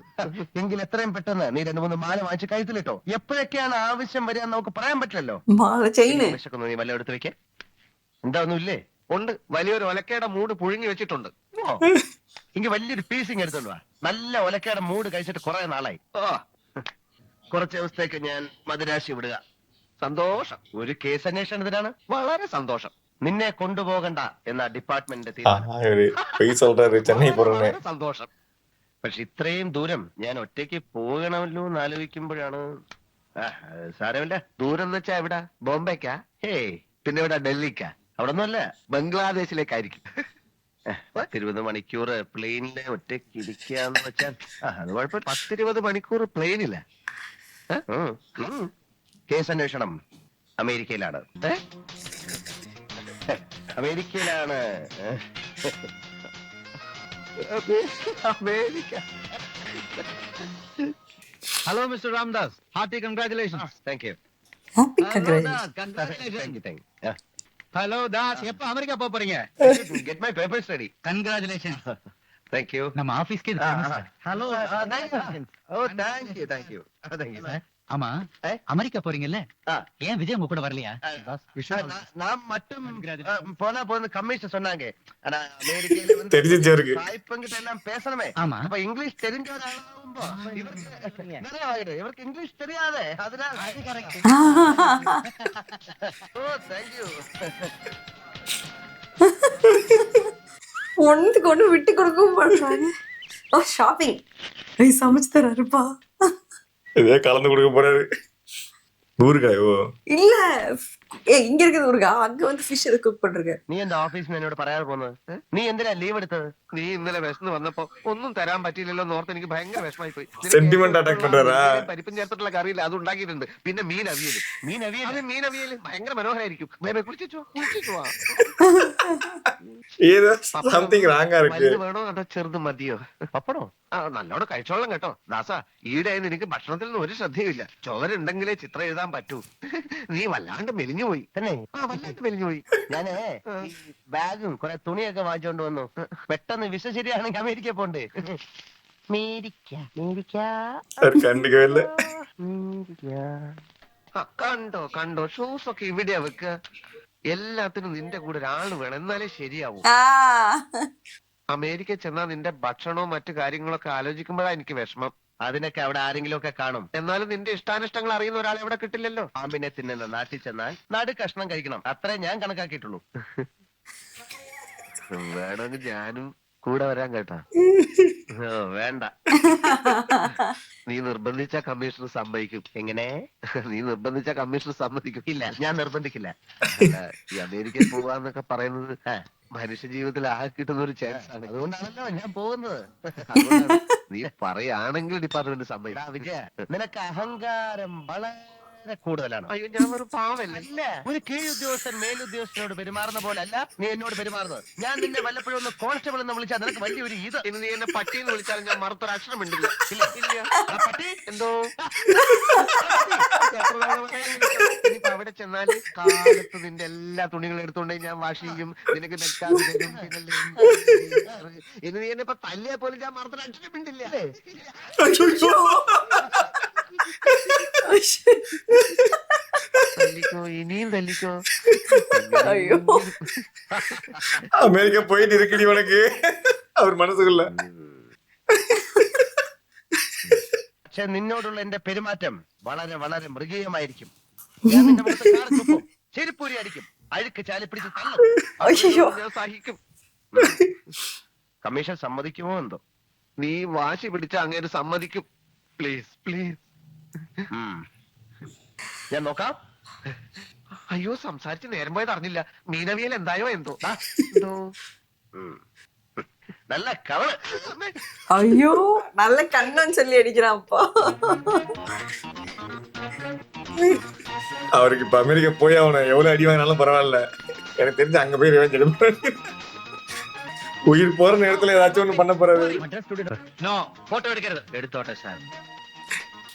എങ്കിൽ എത്രയും പെട്ടെന്ന് നീ 2-3 മാല വാങ്ങിച്ച് കഴുത്തിലിട്ടോ. എപ്പോഴൊക്കെയാണ് ആവശ്യം വരിക നമുക്ക് പറയാൻ പറ്റില്ലല്ലോ. വിശക്കുന്നു, നീ വല്ല എടുത്ത് വെക്കേ. എന്താ ഒന്നുമില്ലേ? ഉണ്ട്, വലിയൊരു ഒലക്കയുടെ മൂട് പുഴുങ്ങി വെച്ചിട്ടുണ്ട്. എങ്കിൽ വലിയൊരു പീസിങ് എടുത്തോണ്ട് വാ. നല്ല ഒലക്കയുടെ മൂട് കഴിച്ചിട്ട് കുറെ നാളായി. കുറച്ച് ദിവസത്തേക്ക് ഞാൻ മദുരാശി വിടുക. സന്തോഷം. ഒരു കേസ് അന്വേഷണത്തിനാണ്. വളരെ സന്തോഷം. നിന്നെ കൊണ്ടുപോകണ്ട എന്ന ഡിപ്പാർട്ട്മെന്റിന്റെ സന്തോഷം. പക്ഷെ ഇത്രയും ദൂരം ഞാൻ ഒറ്റയ്ക്ക് പോകണമല്ലോ എന്ന് ആലോചിക്കുമ്പോഴാണ്. സാരമില്ല. ദൂരം എന്ന് വെച്ചാ എവിടാ? ബോംബെക്കാ? പിന്നെ ഇവിടെ ഡൽഹിക്കാ? അവിടെ ഒന്നുമല്ല, ബംഗ്ലാദേശിലേക്കായിരിക്കും. 20 മണിക്കൂർ പ്ലെയിനില് ഒറ്റയ്ക്ക് ഇരിക്കാന്ന് വെച്ചാൽ അത് കുഴപ്പമില്ല. 10-20 മണിക്കൂർ പ്ലെയിനില്ല. കേസ് അന്വേഷണം അമേരിക്കയിലാണ്. അമേരിക്കയിലാണ്. America. Hello mister Ramdas, hearty congratulations. Thank you. Happy hello Das, எப்ப அமெரிக்கா போக போறீங்க? Get my papers ready. Congratulations. Thank you. நம்ம ஆபீஸ்க்கு hello. Oh, thank you. Thank you. ஆமா, அமெரிக்கா போறீங்கல்ல, ஏன் விஜய் உங்க கூட வரலையா? நான் மட்டும் போனா போது கமிஷன் சொன்னாங்க. ஆனா அமெரிக்கையில வந்து தெரிஞ்சிச்சு அவருக்கு. சாய்ப்பங்கிட்ட எல்லாம் பேசணுமே. ஆமா. அப்ப இங்கிலீஷ் தெரிஞ்சவராகும்போ இவருக்கு இங்கிலீஷ் தெரியாதே. அதனால ஓ தேங்க் யூ. ஒண்ணுக்கு ஒண்ணு விட்டு கொடுக்கவும் பண்றாங்க. ஓ ஷாப்பிங் சமைச்சு தராருப்பா. இதே கலந்து கொடுக்க போறாரு. ஊருக்காயோ இல்ல ഇങ്ങ இருக்கிறது ஊருக்கா, அங்க வந்து ஃபிஷ் எது குக் பண்றீங்க? നീ എന്താ ഓഫീസിൽ എന്നോട് പറയാതെ പോകുന്നത്? നീ എന്തിനാ ലീവ് എടുത്തത്? നീ ഇന്നലെ വിശന്ന് വന്നപ്പോ ഒന്നും തരാൻ പറ്റിയില്ലല്ലോ ഓർത്ത് എനിക്ക് ഭയങ്കര വിഷമായി പോയി. സെന്റിമെന്റ് അറ്റാക്ക് പண்றாரா? പരിപ്പും ചേർത്തിട്ടുള്ള കറിയില്ല, അത് ഉണ്ടാക്കിയിട്ടുണ്ട്. പിന്നെ മീൻ അവിയല് ഭയങ്കര മനോഹരായിരിക്കും. കുളിച്ചോ. ഏതോ സംതിങ് റാങ് ഇருக்கு. വലുത് വേണോ അതോ ചെറുത് മതിയോ? പപ്പടോ? നല്ലോണം കഴിച്ചോളാം കേട്ടോ ദാസ. ഈയിടെ നിനക്ക് ഭക്ഷണത്തിൽ നിന്ന് ഒരു ശ്രദ്ധയുമില്ല. ചോരുണ്ടെങ്കിലേ ചിത്രം എഴുതാൻ പറ്റൂ. നീ വല്ലാണ്ട് മെലിഞ്ഞു പോയി. തന്നെ വല്ലാണ്ട് മെലിഞ്ഞു പോയി. ഞാനേ ബാഗും കുറെ തുണിയൊക്കെ വാങ്ങിച്ചോണ്ട് വന്നു. പെട്ടെന്ന് വിസ ശരിയാണെങ്കിൽ അമേരിക്ക പോണ്ടേ? കണ്ടോ ഷൂസ് ഒക്കെ ഇവിടെയാ വെക്ക. എല്ലാത്തിനും നിന്റെ കൂടെ ഒരാള് വേണം, എന്നാലേ ശരിയാവും. അമേരിക്ക ചെന്നാ നിന്റെ ഭക്ഷണവും മറ്റു കാര്യങ്ങളൊക്കെ ആലോചിക്കുമ്പോഴാ എനിക്ക് വിഷമം. അതിനൊക്കെ അവിടെ ആരെങ്കിലും ഒക്കെ കാണും. എന്നാലും നിന്റെ ഇഷ്ടാനിഷ്ടങ്ങൾ അറിയുന്ന ഒരാളെ അവിടെ കിട്ടില്ലല്ലോ. പാമ്പിനെ തിന്നുന്ന നാട്ടിൽ ചെന്നാൽ നടു കഷ്ണം കഴിക്കണം, അത്രേ ഞാൻ കണക്കാക്കിയിട്ടുള്ളൂ. വേണമെങ്കിൽ ഞാനും കൂടെ വരാൻ കേട്ടാ. വേണ്ട, നീ നിർബന്ധിച്ച കമ്മീഷണർ സമ്മതിക്കും. എങ്ങനെ? നീ നിർബന്ധിച്ച കമ്മീഷണർ സമ്മതിക്കും. ഇല്ല, ഞാൻ നിർബന്ധിക്കില്ല. ഈ അമേരിക്കയിൽ പോവാന്നൊക്കെ പറയുന്നത് മനുഷ്യ ജീവിതത്തിൽ ആകെ കിട്ടുന്ന ഒരു ചാൻസ് ആണ്. അതുകൊണ്ടാണല്ലോ ഞാൻ പോകുന്നത്. നീ പറയുകയാണെങ്കിൽ ഡിപ്പാർട്ട്മെന്റ് സമ്മതിക്കും. വിജയ, നിനക്ക് അഹങ്കാരം വളരെ കൂടുതലാണ്. അയ്യോ, ഞാൻ ഒരു പാവല്ല. ഒരു കീഴുദ്യോഗസ്ഥൻ മേലുദ്യോഗസ്ഥനോട് പെരുമാറുന്ന പോലെ അല്ല നീ എന്നോട് പെരുമാറുന്നത്. ഞാൻ നിന്നെ വല്ലപ്പോഴും ഒന്ന് കോൺസ്റ്റബിൾ എന്ന് വിളിച്ചാൽ നിനക്ക് വലിയൊരു ഇത്. ഇനി നീ എന്നെ പട്ടിന്ന് വിളിച്ചാലും ഞാൻ മറുത്തൊരു അക്ഷരം മിണ്ടില്ല. പട്ടി എന്തോ ഇനിയിപ്പോ അവിടെ ചെന്നാല് കാലത്ത് നിന്റെ എല്ലാ തുണികളും എടുത്തോണ്ടേ ഞാൻ വാഷ് ചെയ്യും. നിനക്ക് നെക്കാതെ തരും. ഇനി നീ എന്നെ ഇപ്പൊ തല്ലിയെ പോലും ഞാൻ മറുത്തൊരു അക്ഷരം മിണ്ടില്ല. തല്ലിക്കോ, ഇനിയും തല്ലിക്കോ. ஐயோ, அமெரிக்கா போயிட்டு இருக்குடி உனக்கு அவர் மனசுக்குள்ள. പക്ഷെ നിന്നോടുള്ള എന്റെ പെരുമാറ്റം വളരെ വളരെ മൃഗീയമായിരിക്കും. ഞാൻ നിന്റെ മുഖത്ത് കാർത്തുപ്പും ചെരുപ്പൂരി അടിക്കും, അഴുക്ക് ചാലി പിടിച്ച് ஐயோ. ഞാൻ സഹിക്കും. കമ്മീഷൻ സമ്മതിക്കുമോ എന്തോ? നീ വാശി പിടിച്ച അങ്ങേര് സമ്മതിക്കും. Please please. ഞാൻ നോക്കാം. അയ്യോ, സംസാരിച്ച് നേരം പോയത് അറിഞ്ഞില്ല. മീനവിയൽ എന്തായോ എന്തോ. നല്ല കവള്. ஐயோ நல்ல கண்ணன்னு சொல்லி அடிக்கிறான்ப்பா. அவருக்கு இப்ப அமெரிக்கா போய் அவனை எவ்வளவு அடி வாங்கினாலும் பரவாயில்ல. எனக்கு தெரிஞ்சு அங்க போய் ரிவெஞ்ச் எடுப்பாரு. உயிர் போற நேரத்துல ஏதாச்சும் ஒண்ணு பண்ண போறாரு. നോ, ഫോട്ടോ എടുക്കരുത്. എടുത്തോട്ടെ സാർ.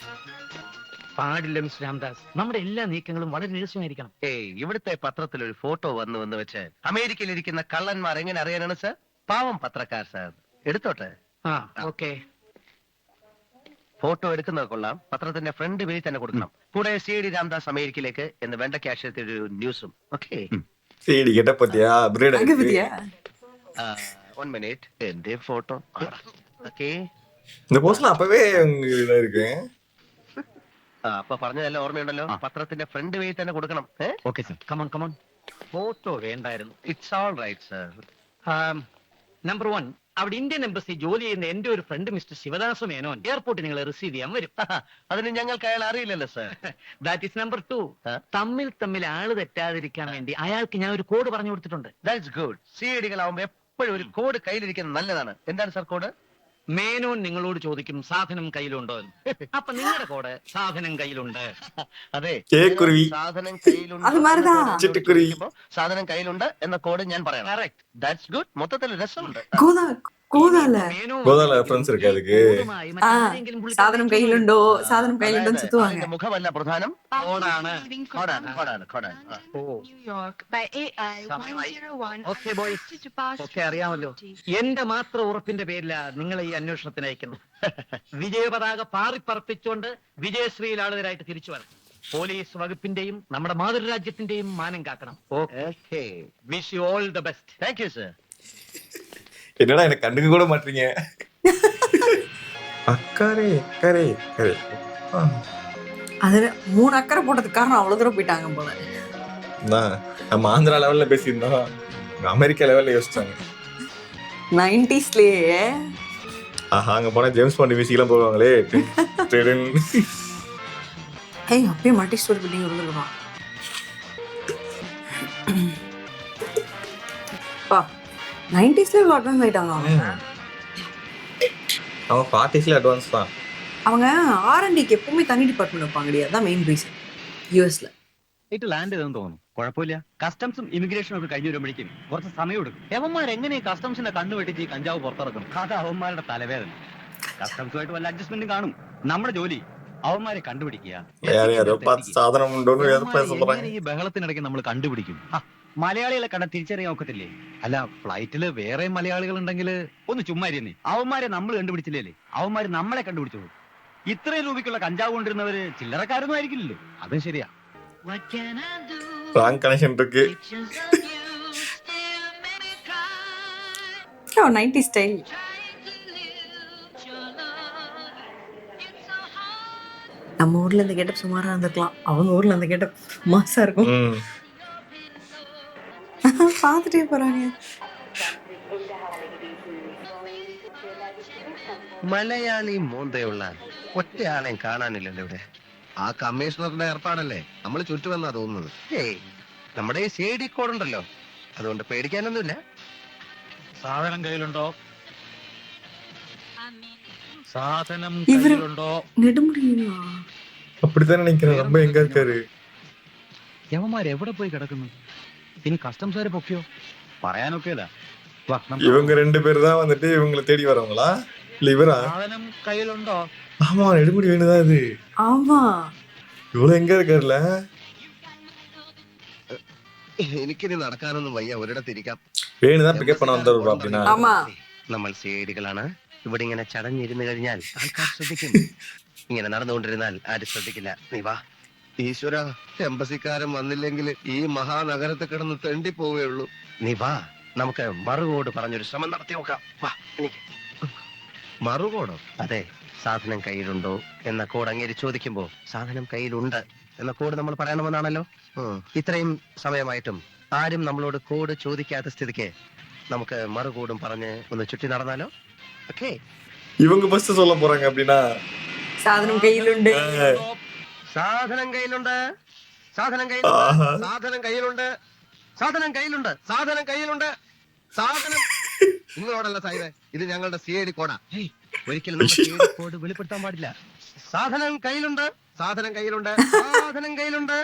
പാടില്ല മിസ്റ്റർ രാംദാസ്, നമ്മുടെ എല്ലാ നീക്കങ്ങളും വളരെ രഹസ്യമായിരിക്കണം. ഇവിടുത്തെ പത്രത്തിൽ ഒരു ഫോട്ടോ വന്ന് വെച്ച് അമേരിക്കയിൽ ഇരിക്കുന്ന കള്ളന്മാർ എങ്ങനെ അറിയാനാണ് സാർ? പാവം പത്രക്കാർ സാർ. എടുത്തോട്ടെ. ഓക്കെ. ഫോട്ടോ എടുക്കുന്നത് കൊള്ളാം. പത്രത്തിന്റെ ഫ്രണ്ട് പേജിൽ തന്നെ കൊടുക്കണം. കൂടെ CID രാംദാസ് അമേരിക്കയിലേക്ക് എന്ന് വേണ്ട ക്യാഷ് ഒരു ന്യൂസും. ഓക്കെ. சரி கேட்ட பாத்தியா பிரேட் அங்க பாத்தியா? 1 minute. എന്റെ ഫോട്ടോ. ഓക്കെ. இந்த போஸ்ட்ல அப்பவே இதா இருக்கு. അപ്പൊ പറഞ്ഞതെല്ലാം ഓർമ്മയുണ്ടല്ലോ. പത്രത്തിന്റെ ഫ്രണ്ട് പേജിൽ തന്നെ കൊടുക്കണം. Okay sir. Come on come on. Photo വേണ്ടായിരുന്നു. It's all right sir. Number 1, അവിടെ ഇന്ത്യൻ എംബസി ജോലി ചെയ്യുന്ന എന്റെ ഒരു ഫ്രണ്ട് മിസ്റ്റർ ശിവദാസ മേനോൻ എയർപോർട്ടിൽ നിങ്ങളെ റിസീവ് ചെയ്യാൻ വരും. അതിന് ഞങ്ങൾക്ക് അയാൾ അറിയില്ലല്ലോ സർ. That is number 2. തമ്മിൽ ആള് തെറ്റാതിരിക്കാൻ വേണ്ടി അയാൾക്ക് ഞാൻ ഒരു കോഡ് പറഞ്ഞു കൊടുത്തിട്ടുണ്ട്. That's good. CID കളാവുമ്പോ എപ്പോഴും ഒരു കോഡ് കയ്യിലിരിക്കുന്നത് നല്ലതാണ്. എന്താണ് സർ കോഡ്? മേനോൻ നിങ്ങളോട് ചോദിക്കും സാധനം കയ്യിലുണ്ടോ എന്ന്. അപ്പൊ നിങ്ങളുടെ കോഡ് സാധനം കയ്യിലുണ്ട്. അതെ, കേക്കുരുവി. സാധനം കയ്യിലുണ്ട് അത് മാറിതാ. എന്ന് എന്നോട് ചിட்டுക്കുരുവി. ചോദിക്കുമ്പോ സാധനം കയ്യിലുണ്ട് എന്ന കോഡ് ഞാൻ പറയണം. Correct, that's good. മൊത്തത്തിൽ രസമുണ്ട്. கோதால கோதால reference இருக்கு அதுக்கு. സാധനം കയ്യിലുണ്ടോ സാധനം കയ്യിലുണ്ടോ അതായത് ചുറ്റുവാങ്ങ. അതിന്റെ മുഖമല്ല പ്രധാനം, കോഡാണ്. ഓക്കെ ബോയ്സ്, ഒക്കെ അറിയാമല്ലോ. എന്റെ മാത്രം ഉറപ്പിന്റെ പേരില നിങ്ങൾ ഈ അന്വേഷണത്തിന് അയക്കുന്നു. വിജയപതാക പാറിപ്പറപ്പിച്ചുകൊണ്ട് വിജയശ്രീയിൽ ആളുകളായിട്ട് തിരിച്ചു വരണം. പോലീസ് വകുപ്പിന്റെയും നമ്മുടെ മാതൃരാജ്യത്തിന്റെയും മാനം കാക്കണം. Okay, wish you all the best. Thank you sir. என்னடா எனக்கு கண்டுக்க கூட மாட்டீங்க. அக்கறை கரை கரை. அதுல 3 அக்கறை போட்டதுக்கு காரணம் அவ்வளவு தூரம் போயிட்டாங்க போல. நம்ம ஆந்திரா லெவல்ல பேசியிருந்தோம், அமெரிக்கா லெவல்ல யோசிச்சாங்க. 90sலயே ஆஹா, அங்க போனா ஜேம்ஸ் பாண்ட் மியூசிக்லாம் போடுவாங்களே. ஏய் அப்பயே மல்டி ஸ்டோரி பில்டிங் இருந்துருக்கான். பா 90sல இவ்வளவு அட்வான்ஸ் ஆயிட்டாங்க அவங்க. அவன் 40sல அட்வான்ஸ் தான். அவங்க R&Dக்கு எப்பவுமே தனி டிபார்ட்மெண்ட் வைப்பாங்கடி, அதான் மெயின் ரீசன். യുഎസ്ல ഇട്ട് ലാൻഡ് ചെയ്തെന്ന് തോന്നുന്നു. കുഴപ്പമില്ല, കസ്റ്റംസും ഇമിഗ്രേഷനും ഒക്കെ കഴിഞ്ഞു വരുമ്പോഴേക്കും കുറച്ച് സമയം എടുക്കും. യവന്മാർ എങ്ങനെ കസ്റ്റംസിന്റെ കണ്ണു വെട്ടിച്ച് ഈ കഞ്ചാവ് പുറത്തിറക്കും? അത് അവന്മാരുടെ തലവേദന. കസ്റ്റംസുമായിട്ട് വല്ല അഡ്ജസ്റ്റ്മെന്റും കാണും. നമ്മുടെ ജോലി അവന്മാരെ കണ്ടുപിടിക്കുക. யாரையாரோ பார்த்து சாதனம் உண்டோன்னு ஏதோ பேச എങ്ങനെ சொல்றாங்க. ഈ ബഹളത്തിനിടയ്ക്ക് നമ്മൾ കണ്ടുപിടിക്കും? മലയാളികളെ കണ്ട തിരിച്ചറിയാൻ ഒക്കത്തില്ലേ? അല്ല, ഫ്ലൈറ്റില് വേറെ മലയാളികൾ ഉണ്ടെങ്കിൽ ഒന്ന് ചുമ്മാരിയെന്നേ. അവന്മാരെ നമ്മൾ കണ്ടുപിടിച്ചില്ലേ, അവന്മാര് നമ്മളെ കണ്ടുപിടിച്ചോളൂ. ഇത്രയും രൂപയ്ക്കുള്ള കഞ്ചാവ് കൊണ്ടിരുന്നവര് ചില്ലറക്കാരൊന്നും ആയിരിക്കില്ലല്ലോ. അതും ശരിയാ. ராங் கனெக்ஷன் இருக்கு. 90 ஸ்டைல். நம்ம ஊர்ல இந்த கெட்டப் சுமாரா இருந்திருக்கலாம், அவங்க ஊர்ல இந்த கெட்டப் மாசா இருக்கும். பாத்துட்டே போறாங்க. മലയാളി മോന്തയുള്ള ഒറ്റയാളെയും കാണാനില്ലല്ലോ ഇവിടെ. ആ കമ്മീഷണറിന്റെ ഏർപ്പാടല്ലേ നമ്മൾ ചുറ്റുമെന്നാ തോന്നുന്നത്. ഏയ്, നമ്മുടെ ഈ CID കോഡ് ഉണ്ടല്ലോ, അതുകൊണ്ട് പേടിക്കാനൊന്നുമില്ല. സാധനം കയ്യിലുണ്ടോ? സാധനം ഇവര് കയ്യിലുണ്ടോ? நெடுமுடியா அப்படித்தான் நினைக்கிறேன். ரொம்ப எங்க இருக்காரு? യവന്മാർ എവിടെ പോയി കിടക്കുന്നു? ഇനി കസ്റ്റംസുകാരെ പൊക്കിയോ? പറയാനൊക്കെയല്ല. இவங்க 2 பேர் தான் வந்துட்டு இவங்களை தேடி வரவங்களா இல்ல இவரா? സാധനം കയ്യിലുണ്ടോ? ஆமா, நெடுமுடி வேணுதான் இது. ஆமா, இவ்வளவு எங்க இருக்காருல. എനിക്കിനി നടക്കാനൊന്നും വയ്യ, ഒരിടത്തിരിക്കാം. வேணுதான் பிக்கப் பண்ண வந்தாரு அப்படின்னா. ஆமா. നമ്മൾ CID-കളാണ്. ഇവിടെ ഇങ്ങനെ ചടഞ്ഞിരുന്നു കഴിഞ്ഞാൽ ആൾക്കാർ ശ്രദ്ധിക്കും. ഇങ്ങനെ നടന്നുകൊണ്ടിരുന്നാൽ ആരും ശ്രദ്ധിക്കില്ല. നീ വാ. ഈശ്വര, എംബസിക്കാരൻ വന്നില്ലെങ്കിൽ ഈ മഹാനഗരത്തിൽ കിടന്ന് തെണ്ടി പോവുകയുള്ളൂ. നീ വാ, നമുക്ക് മറുകോട് പറഞ്ഞൊരു ശ്രമം നടത്തി നോക്കാം. വാ, എനിക്ക്. മറുകോടോ? അതെ, സാധനം കയ്യിലുണ്ടോ എന്ന കോഡ് അങ്ങേര് ചോദിക്കുമ്പോ സാധനം കയ്യിലുണ്ട് എന്ന കോഡ് നമ്മൾ പറയണമെന്നാണല്ലോ. ഇത്രയും സമയമായിട്ടും ആരും നമ്മളോട് കോഡ് ചോദിക്കാത്ത സ്ഥിതിക്ക് നമുക്ക് മറുകോടും പറഞ്ഞ് ഒന്ന് ചുറ്റി നടന്നാലോ? ഓക്കേ, இவங்க ஃபர்ஸ்ட் சொல்ல போறாங்க அப்படின்னா சாதனம் கையிலுண்டு. സാധനം കയ്യിലുണ്ട്, സാധനം കയ്യിലുണ്ട്, സാധനം കയ്യിലുണ്ട്, സാധനം കയ്യിലുണ്ട്, സാധനം കയ്യിലുണ്ട്, സാധനം. നിങ്ങളോടല്ല സാഹിബേ, ഇത് ഞങ്ങളുടെ CID കോഡാ. ഒരിക്കലും CID കോഡ് വെളിപ്പെടുത്താൻ പാടില്ല. സാധനം കയ്യിലുണ്ട്, സാധനം കയ്യിലുണ്ട്, സാധനം കയ്യിലുണ്ട്.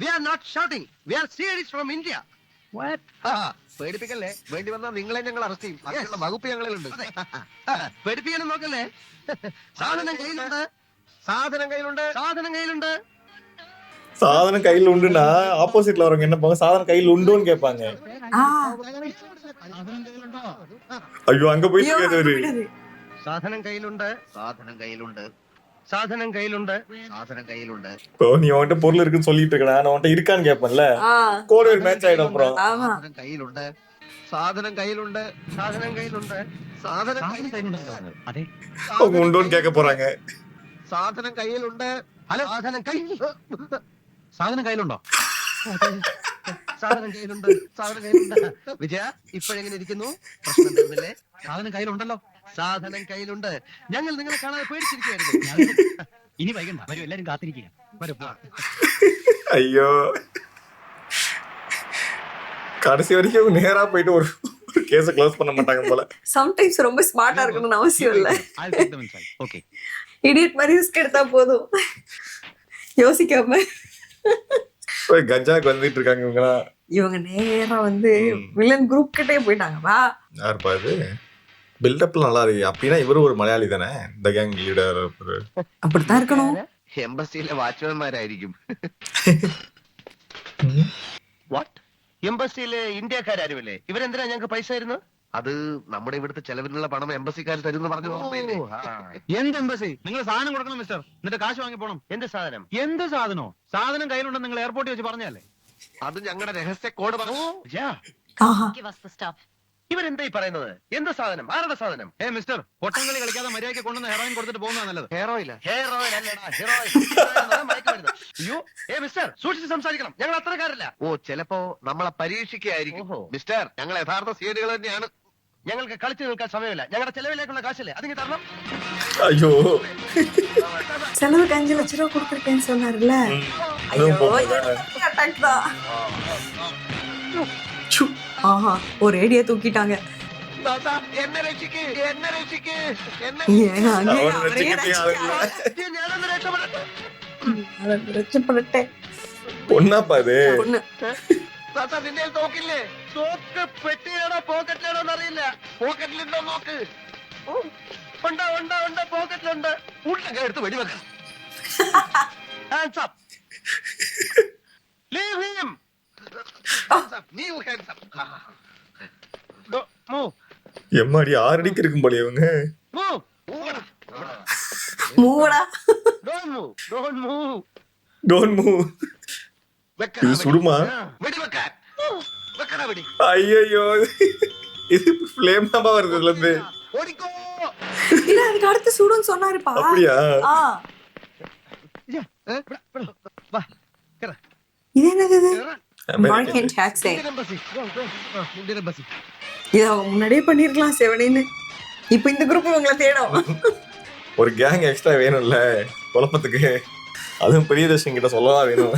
We are not shouting. We are CIDs from India. What? പേടിപ്പിക്കല്ലേ, വേണ്ടി വന്നാൽ നിങ്ങളെ ഞങ്ങൾ അറസ്റ്റ് ചെയ്യും. അതിനുള്ള വകുപ്പ് ഞങ്ങളിലുണ്ട്. പേടിപ്പിക്കാനും നോക്കല്ലേ. സാധനം കയ്യിലുണ്ട്, സാധനം കയ്യിലുണ്ട്, സാധനം കയ്യിലുണ്ട്. சாதனம் கையில் உண்டுன்னா ஆப்போசிட்ல வரவங்க என்ன பாங்க, சாதனம் கையில் உண்டோன்னு கேட்பாங்க. ஐயோ, அங்க போயிட்டு இருக்காரு. സാധനം കയ്യിലുണ്ട്, സാധനം കയ്യിലുണ്ട്, സാധനം കയ്യിലുണ്ട്, സാധനം കയ്യിലുണ്ട്. இப்போ நீ அவன்கிட்ட பொருள் இருக்குன்னு சொல்லிட்டு இருக்கா, நான் அவன்கிட்ட இருக்கான்னு கேட்பேன்ல, கோடு ஒரு மேட்ச் ஆயிடும். அப்புறம் സാധനം കയ്യിലുണ്ട്, സാധനം കയ്യിലുണ്ട്, സാധനം കയ്യിലുണ്ട്, സാധനം കയ്യിലുണ്ട്. അതെ, அவங்க உண்டோன்னு கேட்க போறாங்க. സാധനം കയ്യിലുണ്ട്. ഹലോ, സാധനം കയ്യിലുണ്ട്. സാധനം കയ്യിലുണ്ടോ? സാധനം കയ്യിലുണ്ട്, സാധനം കയ്യിലുണ്ട്. വിജയ, ഇപ്പോഴെങ്ങനെ ഇരിക്കുന്നു? പ്രശ്നം തീർന്നില്ലേ? സാധനം കയ്യിലുണ്ടല്ലോ. സാധനം കയ്യിലുണ്ട്. ഞങ്ങൾ നിങ്ങളെ കാണാതെ പേടിച്ചിരിക്കുകയായിരുന്നു. ഇനി വൈകണ്ട, വരും, എല്ലാരും കാത്തിരിക്കുക. ஐயோ, கடைசி வரைக்கும் நேரா போயிட்டு ஒரு ஒரு கேஸ க்ளோஸ் பண்ண மாட்டாங்க போல. சம்டைம்ஸ் ரொம்ப ஸ்மார்ட்டா இருக்கணும்னு அவசியம் இல்ல. I'll take them inside. Okay. Idiot மாதிரி ரிஸ்க் எடுத்தா போதும், யோசிக்காம. போய் கஞ்சாக்கு வந்துட்டு இருக்காங்க இவங்கலாம். இவங்க நேரா வந்து வில்லன் குரூப் கிட்டே போயிட்டாங்க. வா, யாருப்பா இது? பில்டப்லாம் நல்லா இருக்கு. அப்படின்னா இவரு ஒரு மலையாளி தானே, இந்த கேங் லீடர். அப்படித்தான் இருக்கணும். എംബസിയിലെ വാച്ച്മാൻമാരായിരിക്കും. വാട്ട്? എംബസിയിലെ ഇന്ത്യക്കാരുമില്ലേ? ഇവരെന്തിനാ ഞങ്ങൾക്ക് പൈസ തരുന്നത്? അത് നമ്മുടെ ഇവിടുത്തെ ചെലവിനുള്ള പണം എംബസിക്കാർ തരുമെന്ന് പറഞ്ഞു. എന്ത് എംബസി? നിങ്ങൾ സാധനം കൊടുക്കണം മിസ്റ്റർ, എന്നിട്ട് കാശ് വാങ്ങി പോണം. എന്ത് സാധനം? എന്ത് സാധനോ? സാധനം കയ്യിലുണ്ടെന്ന് നിങ്ങൾ എയർപോർട്ടിൽ വെച്ച് പറഞ്ഞല്ലേ? അത് ഞങ്ങളുടെ രഹസ്യ കോഡ് പറഞ്ഞു. ആഹാ. ഇവരെന്താ ഈ പറയുന്നത്? എന്ത് സാധനം? ആരുടെ സാധനം? മിസ്റ്റർ, പൊട്ടംകളി കളിക്കാതെ മര്യാദയ്ക്ക് കൊണ്ടുവന്ന് ഹെറോയിൻ കൊടുത്തിട്ട് പോകുന്നതാ നല്ലത്. ഹെയറോയില്ല. ഹെയറോയിൻ അല്ലടാ, ഹെറോയിൻ. മയക്കുമരുന്ന്. അയ്യോ, മിസ്റ്റർ സൂക്ഷിച്ച് സംസാരിക്കണം, ഞങ്ങൾ അത്രക്കാരല്ല. ഓ, ചിലപ്പോ നമ്മളെ പരീക്ഷിക്കുകയായിരിക്കും. മിസ്റ്റർ, ഞങ്ങൾ യഥാർത്ഥ സീഡുകൾ തന്നെയാണ്. ഞങ്ങൾക്ക് കളിച്ചു നിൽക്കാൻ സമയമില്ല. ഞങ്ങളുടെ ചെലവിലേക്കുള്ള കാശല്ലേ അതിന് തരണം. ஐயோ, செலவுக்கு 5 லட்ச ரூபா கொடுத்துருக்கேன்னு சொன்னார்ல. ஐயோ, அட்டாக் தான். ஆஹா, ஒரு ஏடியா தூக்கிட்டாங்க. என்ன രക്ഷിക്ക്, என்ன രക്ഷിക്ക്, என்ன ഞാനൊന്ന് രക്ഷപ്പെടട്ടെ. രക്ഷപ്പെടട്ടെ. பொண்ணாப்பா இது? பொண்ணு. താത്ത, നിന്റെ തോക്കില്ലേ? തോക്ക് പെട്ടിയാണോ പോക്കറ്റിലാണോ എന്നറിയില്ല. പോക്കറ്റിലുണ്ടോ നോക്ക്. ഉണ്ടോ ഉണ്ടോ ഉണ്ടോ, പോക്കറ്റിലുണ്ട്. ഉണ്ടൊക്കെ എടുത്ത് വെടിവെക്കാം. Hands up. Leave him. Hands up. Leave hands up. Go, move. எம்மாடி 6 அடிக்கு இருக்கும் போல இவங்க. Move. மூவடா. Don't move. Don't move. Don't move. இது சுடுமா? வெடி வெக்க. வெக்கடா வெடி. ஐயோ, இது ஃப்ளேம் தான் வருது இதுல இருந்து. ஓடிக்கோ. இல்ல, அதுக்கு அடுத்து சுடுன்னு சொன்னாருப்பா. அப்படியா? வா, கர. இது என்னது இது? American. American taxi. Embassy. Indian embassy. இது அவங்க முன்னாடியே பண்ணிருக்கலாம் செவனேன்னு. இப்போ இந்த குரூப் உங்களை தேடும். ஒரு கேங் எக்ஸ்ட்ரா வேணும்ல குழப்பத்துக்கு. அதுவும் பிரியதர்ஷன் கிட்ட சொல்லவா வேணும்.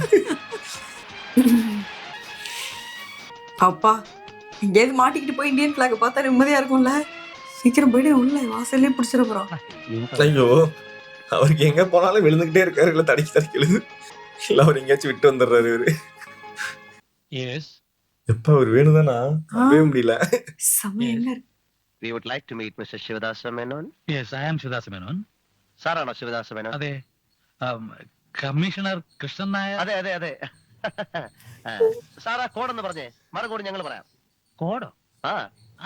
அப்பா, எங்கேயாவது மாட்டிக்கிட்டு போய் இந்தியன் பிளாக் பார்த்தா நிம்மதியா இருக்கும்ல. சீக்கிரம் போயிட்டு உள்ள வாசல்லே பிடிச்சிட போறோம். ஐயோ, அவருக்கு எங்க போனாலும் விழுந்துகிட்டே இருக்காரு. இல்ல தடிக்கி தடிக்கி விழுது. இல்ல அவர் எங்கேயாச்சும் விட்டு வந்துடுறாரு இவரு. எப்ப அவர் வேணுதானா? நம்பவே முடியல. செமையா இருக்கு. We would like to meet Mr. Shivadasa Menon. Yes, I am Shivadasa Menon. സാറാണോ Sivadas Menon? അതെ. കമ്മീഷണർ കൃഷ്ണൻ നായർ. അതെ അതെ അതെ. സാറാ കോഡെന്ന് പറഞ്ഞേ, മറുകോട് ഞങ്ങൾ പറയാം. കോടോ?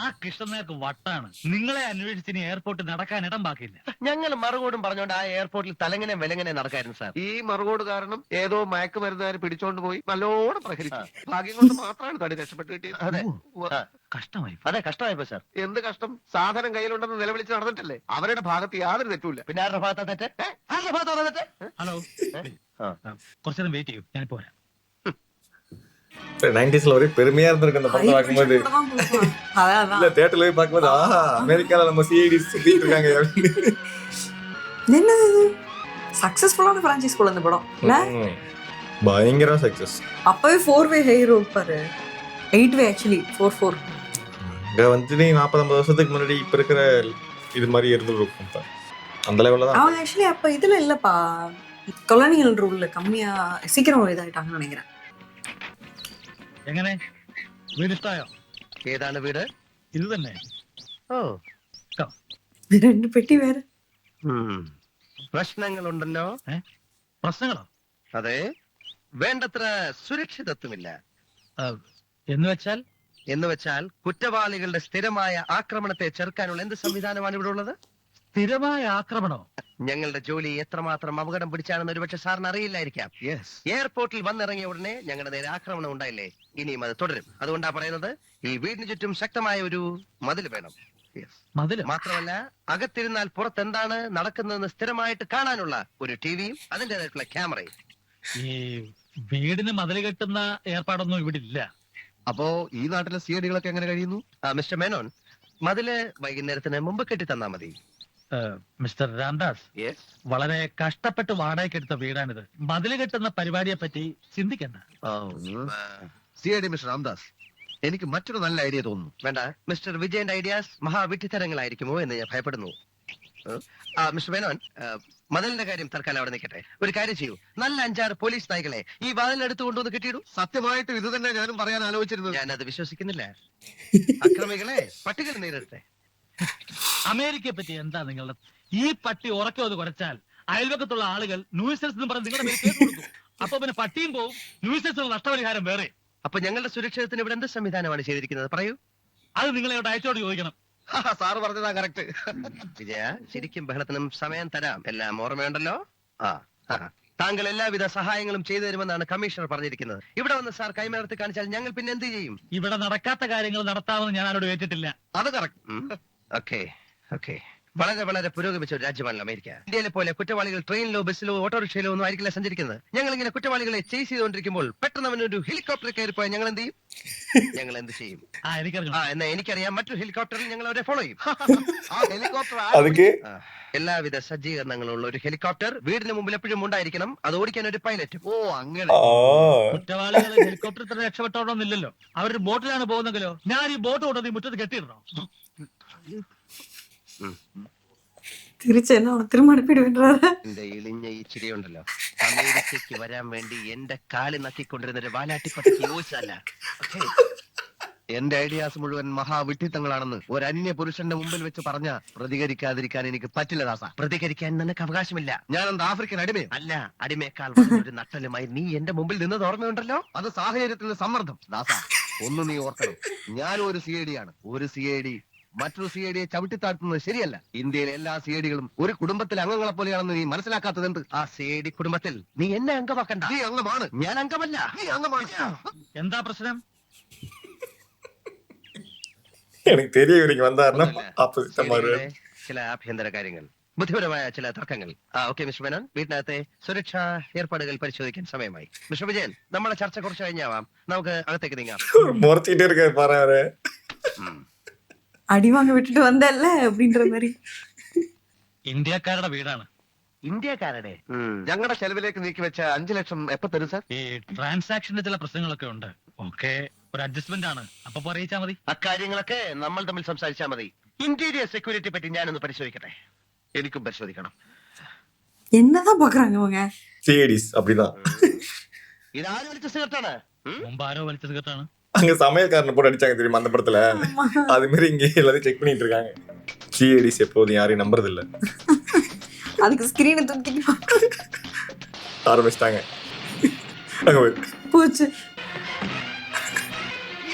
ആ കൃഷ്ണൻ നായർക്ക് വട്ടാണ്. നിങ്ങളെ അന്വേഷിച്ചിന് എയർപോർട്ടിൽ നടക്കാൻ ഇടം ബാക്കിയില്ല. ഞങ്ങൾ മറുകോടും പറഞ്ഞോണ്ട് ആ എയർപോർട്ടിൽ തലങ്ങനെ വിലങ്ങനെ നടക്കായിരുന്നു സാർ. ഈ മറുകോട് കാരണം ഏതോ മയക്കുമരുന്നുകാർ പിടിച്ചോണ്ട് പോയി നല്ലോണം പ്രഹരിച്ചു. ഭാഗ്യം കൊണ്ട് മാത്രമാണ് തടി രക്ഷപ്പെട്ട് കിട്ടിയത്. അതെ, കഷ്ടമായി. അതെ, കഷ്ടമായിപ്പോ സാർ. എന്ത് കഷ്ടം? സാധനം കയ്യിലുണ്ടെന്ന് നിലവിളിച്ച് നടന്നിട്ടല്ലേ. അവരുടെ ഭാഗത്ത് യാതൊരു തെറ്റുമില്ല. പിന്നെ ആരുടെ ഭാഗത്താ തെറ്റ്? ആരുടെ ഭാഗത്താ തെറ്റ്? ഹലോ, കുറച്ചു നേരം വെയിറ്റ് ചെയ്യും, ഞാൻ പോരാ. 90s ஒரே பெருமையா இருந்திருக்கு அந்த படம் பார்க்கும்போது. இல்ல தியேட்டர்ல போய் பார்க்கும்போது ஆஹா, அமெரிக்கால நம்ம சிஐடி சுத்திட்டு இருக்காங்க. என்னது இது? சக்சஸ்ஃபுல்லான பிரான்ச்சைஸ் போல இந்த படம் இல்ல? பயங்கர சக்சஸ். அப்பவே 4-way ஹை ரோட் பாரு. 8-way actually 4-4. இங்க வந்து 40-50 வருஷத்துக்கு முன்னாடி இப்ப இருக்கிற இது மாதிரி இருந்திருக்கும். அந்த லெவல்ல தான். அவங்க ஆக்சுவலி அப்ப இதுல இல்லப்பா, கொலோனியல் ரூல்ல கம்மியா சீக்கிரம் இதாயிட்டாங்கன்னு நினைக்கிறேன். എങ്ങനെ, വീട് ഇഷ്ടായോ? ഏതാണ് വീട്? ഇത് തന്നെ. ഓ, രണ്ട് പെട്ടി വേറെ. പ്രശ്നങ്ങളുണ്ടല്ലോ. പ്രശ്നങ്ങളോ? അതെ, വേണ്ടത്ര സുരക്ഷിതത്വമില്ല. എന്ന് വെച്ചാൽ കുറ്റവാളികളുടെ സ്ഥിരമായ ആക്രമണത്തെ ചെറുക്കാനുള്ള എന്ത് സംവിധാനമാണ് ഇവിടെ ഉള്ളത്? സ്ഥിരമായ ആക്രമണോ? ഞങ്ങളുടെ ജോലി എത്രമാത്രം അപകടം പിടിച്ചാണെന്ന് ഒരുപക്ഷെ സാറിന് അറിയില്ലായിരിക്കാം. എയർപോർട്ടിൽ വന്നിറങ്ങിയ ഉടനെ ഞങ്ങളുടെ നേരെ ആക്രമണം ഉണ്ടായില്ലേ, ഇനിയും അത് തുടരും. അതുകൊണ്ടാ പറയുന്നത്, ഈ വീടിന് ചുറ്റും ശക്തമായ ഒരു മതിൽ വേണം. മാത്രമല്ല, അകത്തിരുന്നാൽ പുറത്തെന്താണ് നടക്കുന്നതെന്ന് സ്ഥിരമായിട്ട് കാണാനുള്ള ഒരു ടിവിയും അതിൻ്റെതായിട്ടുള്ള ക്യാമറയും. ഈ വീടിന് മതിൽ കെട്ടുന്ന ഏർപ്പാടൊന്നും ഇവിടെ ഇല്ല. അപ്പോ ഈ നാട്ടിലെ സിഐഡികളൊക്കെ എങ്ങനെ കഴിയുന്നു? മിസ്റ്റർ മേനോൻ, മതില് വൈകുന്നേരത്തിന് മുമ്പ് കെട്ടി തന്നാ മതി. മിസ്റ്റർ രാംദാസ്, വളരെ കഷ്ടപ്പെട്ട് വാടകയ്ക്ക് എടുത്ത വീടാണിത്. മതില് കെട്ടുന്ന പരിപാടിയെ പറ്റി ചിന്തിക്കണ്ട. സിഐഡി മിസ്റ്റർ രാംദാസ്, എനിക്ക് മറ്റൊരു നല്ല ഐഡിയ തോന്നുന്നു. വേണ്ട, മിസ്റ്റർ വിജയന്റെ ഐഡിയാസ് മഹാവിഡ്ഢിത്തരങ്ങളായിരിക്കുമോ എന്ന് ഞാൻ ഭയപ്പെടുന്നു. മിസ്റ്റർ മേനോൻ, മതിലിന്റെ കാര്യം തൽക്കാലം അവിടെ നിൽക്കട്ടെ. ഒരു കാര്യം ചെയ്യൂ, നല്ല 5-6 പോലീസ് നായ്ക്കളെ ഈ വാതിലെടുത്ത് കൊണ്ടുവന്ന് കിട്ടിയിടൂ. സത്യമായിട്ടും ഇത് തന്നെ ഞാനും പറയാൻ ആലോചിച്ചിരുന്നു. ഞാനത് വിശ്വസിക്കുന്നില്ല. അക്രമികളെ പട്ടികൾ നേരിടട്ടെ. അമേരിക്കയെ പറ്റി എന്താ നിങ്ങളുടെ ഈ പട്ടി ഉറക്കം അത് കുറച്ചാൽ അയൽവക്കത്തുള്ള ആളുകൾ ന്യൂസൻസ് എന്ന് പറഞ്ഞ് നിങ്ങളുടെ മേൽ കേസ് കൊടുക്കും. അപ്പൊ പിന്നെ പട്ടിയും പോവും, ന്യൂസൻസിനുള്ള നഷ്ടപരിഹാരം വേറെ. അപ്പൊ ഞങ്ങളുടെ സുരക്ഷിതത്തിന് ഇവിടെ എന്ത് സംവിധാനമാണ് ചെയ്തിരിക്കുന്നത് പറയൂ. അത് നിങ്ങളെ അയച്ചോട് ചോദിക്കണം. സാറ് പറഞ്ഞതാ കറക്റ്റ്. വിജയ, ശരിക്കും ബഹളത്തിനും സമയം തരാം. എല്ലാം ഓർമ്മയുണ്ടല്ലോ. താങ്കൾ എല്ലാവിധ സഹായങ്ങളും ചെയ്തു തരുമെന്നാണ് കമ്മീഷണർ പറഞ്ഞിരിക്കുന്നത്. ഇവിടെ വന്ന് സാർ കൈമലർത്തി കാണിച്ചാൽ ഞങ്ങൾ പിന്നെ എന്ത് ചെയ്യും? ഇവിടെ നടക്കാത്ത കാര്യങ്ങൾ നടത്താമെന്ന് ഞാൻ അവരോട് ഏറ്റിട്ടില്ല. അത് കറക്റ്റ്. Okay okay. വളരെ വളരെ പുരോഗമിച്ച ഒരു രാജ്യമാണല്ലോ അമേരിക്ക. ഇന്ത്യയിലെ പോലെ കുറ്റവാളികൾ ട്രെയിനിലോ ബസ്സിലോ ഓട്ടോറിക്ഷയിലോ ഒന്നും ആയിരിക്കില്ല സഞ്ചരിക്കുന്നത്. ഞങ്ങൾ ഇങ്ങനെ കുറ്റവാളികളെ ചേസ് ചെയ്തുകൊണ്ടിരിക്കുമ്പോൾ പെട്ടെന്ന് അവനൊരു ഹെലികോപ്റ്റർ കയറിപ്പോയാൽ ഞങ്ങൾ എന്ത് ചെയ്യും? ഞങ്ങൾ എന്ത് ചെയ്യും? എന്നാ എനിക്കറിയാം, മറ്റൊരു ഹെലികോപ്റ്ററിൽ ഞങ്ങൾ അവരെ ഫോളോ ചെയ്യും. ആ ഹെലികോപ്റ്റർ എല്ലാവിധ സജ്ജീകരണങ്ങളുള്ള ഒരു ഹെലികോപ്റ്റർ വീടിന് മുമ്പിൽ എപ്പോഴും ഉണ്ടായിരിക്കണം. അത് ഓടിക്കാൻ ഒരു പൈലറ്റ്. ഓ അങ്ങനെ. കുറ്റവാളികൾ ഹെലികോപ്റ്ററിൽ തന്നെ രക്ഷപ്പെട്ടോണമെന്നില്ലല്ലോ. അവരൊരു ബോട്ടിലാണ് പോകുന്നെങ്കിലോ ഞാൻ ഈ ബോട്ട് കൊണ്ടുവന്ന് ഈ മുറ്റത്ത് കെട്ടിയിടണോ? തിരിച്ചെന്നെ ഉണത്തിരുമടുപ്പിടുവിടുന്നത്. എന്റെ ഇളിഞ്ഞ ഈ ചിരിയുണ്ടല്ലോ, അമേരിക്കയ്ക്ക് വരാൻ വേണ്ടി എന്റെ കാല് നക്കിക്കൊണ്ടിരുന്ന ഒരു വാലാട്ടിപ്പട്ടിക്ക് യോജിച്ചല്ല. എന്റെ ഐഡിയാസ് മുഴുവൻ മഹാവിഡ്ഢിത്തങ്ങളാണെന്ന് ഒരു അന്യ പുരുഷന്റെ മുമ്പിൽ വെച്ച് പറഞ്ഞ പ്രതികരിക്കാതിരിക്കാൻ എനിക്ക് പറ്റില്ല ദാസ. പ്രതികരിക്കാൻ നിനക്ക് അവകാശമില്ല. ഞാൻ എന്താ ആഫ്രിക്കൻ അടിമ അല്ല. അടിമയേക്കാൾ ഒരു നട്ടലുമായി നീ എന്റെ മുമ്പിൽ നിന്നത് ഓർമ്മയുണ്ടല്ലോ. അത് സാഹചര്യത്തിന്റെ സമ്മർദ്ദം. ദാസ, ഒന്ന് നീ ഓർക്കണം, ഞാനും ഒരു CID ആണ്. ഒരു CID മറ്റൊരു CIDയെ ചവിട്ടിത്താഴ്ത്തുന്നത് ശരിയല്ല. ഇന്ത്യയിലെ എല്ലാ CIDകളും ഒരു കുടുംബത്തിലെ അംഗങ്ങളെ പോലെയാണെന്ന് നീ മനസ്സിലാക്കാത്തത് എന്ത്? ആ CID കുടുംബത്തിൽ നീ എന്നെ അംഗമാക്കണ്ട. നീ അംഗമാണ്, ഞാൻ അംഗമല്ല. നീ അംഗമാണ്. എന്താ പ്രശ്നം? எனக்கு தெரியும் இவருக்கு வந்தாருன்னா ചില ആഭ്യന്തര കാര്യങ്ങൾ, ബുദ്ധിപരമായ ചില തർക്കങ്ങൾ. ഓക്കെ മിസ്റ്റർ മേനോൻ, വീട്ടിനകത്തെ സുരക്ഷാ ഏർപ്പാടുകൾ പരിശോധിക്കാൻ സമയമായി. മിസ്റ്റർ വിജയൻ, നമ്മളെ ചർച്ച കുറച്ച് കഴിഞ്ഞാവാം. നമുക്ക് അകത്തേക്ക് നീങ്ങാം. മുറച്ചിട്ടേ இருக்க பாரு. അടി വാങ്ങി വിട്ടിട്ട് വന്നല്ലേ அப்படின்ற மாதிரி. ഇന്ത്യക്കാരുടെ വീടാണ്. ഇന്ത്യക്കാരുടെ ഞങ്ങളുടെ ചെലവിലേക്ക് നീക്കി വെച്ച 5 ലക്ഷം എപ്പോ തരും സാർ? ഈ ട്രാൻസാക്ഷന്റെ ചില പ്രശ്നങ്ങളൊക്കെ ഉണ്ട്. ഓക്കെ, ഒരു അഡ്ജസ്റ്റ്മെന്റ് ആണ്. അപ്പൊ അറിയിച്ചാ മതി. അക്കാര്യങ്ങളൊക്കെ നമ്മൾ തമ്മിൽ സംസാരിച്ചാൽ മതി. ഇന്റീരിയർ സെക്യൂരിറ്റി പറ്റി ഞാനൊന്ന് പരിശോധിക്കട്ടെ. എനിക്കും പരിശോധിക്കണം. എന്നതാ பாக்குறாங்க அவங்க? CIDs அப்படிதான். ഇതാര് വലിച്ച സിഗരറ്റാണ്? മുമ്പ് ആരോ വലിച്ച സിഗരറ്റാണ്. அங்க சமையல்காரனை போட்டு அடிச்சாங்க தெரியுமா அந்த படத்துல? அது மாதிரி இங்க எல்லாத்தையும் செக் பண்ணிட்டு இருக்காங்க. CIDs எப்போதும் யாரையும் நம்புறது இல்ல. அதுக்கு ஸ்கிரீனை தூக்கி ஆரம்பிச்சிட்டாங்க. அங்க போச்சு.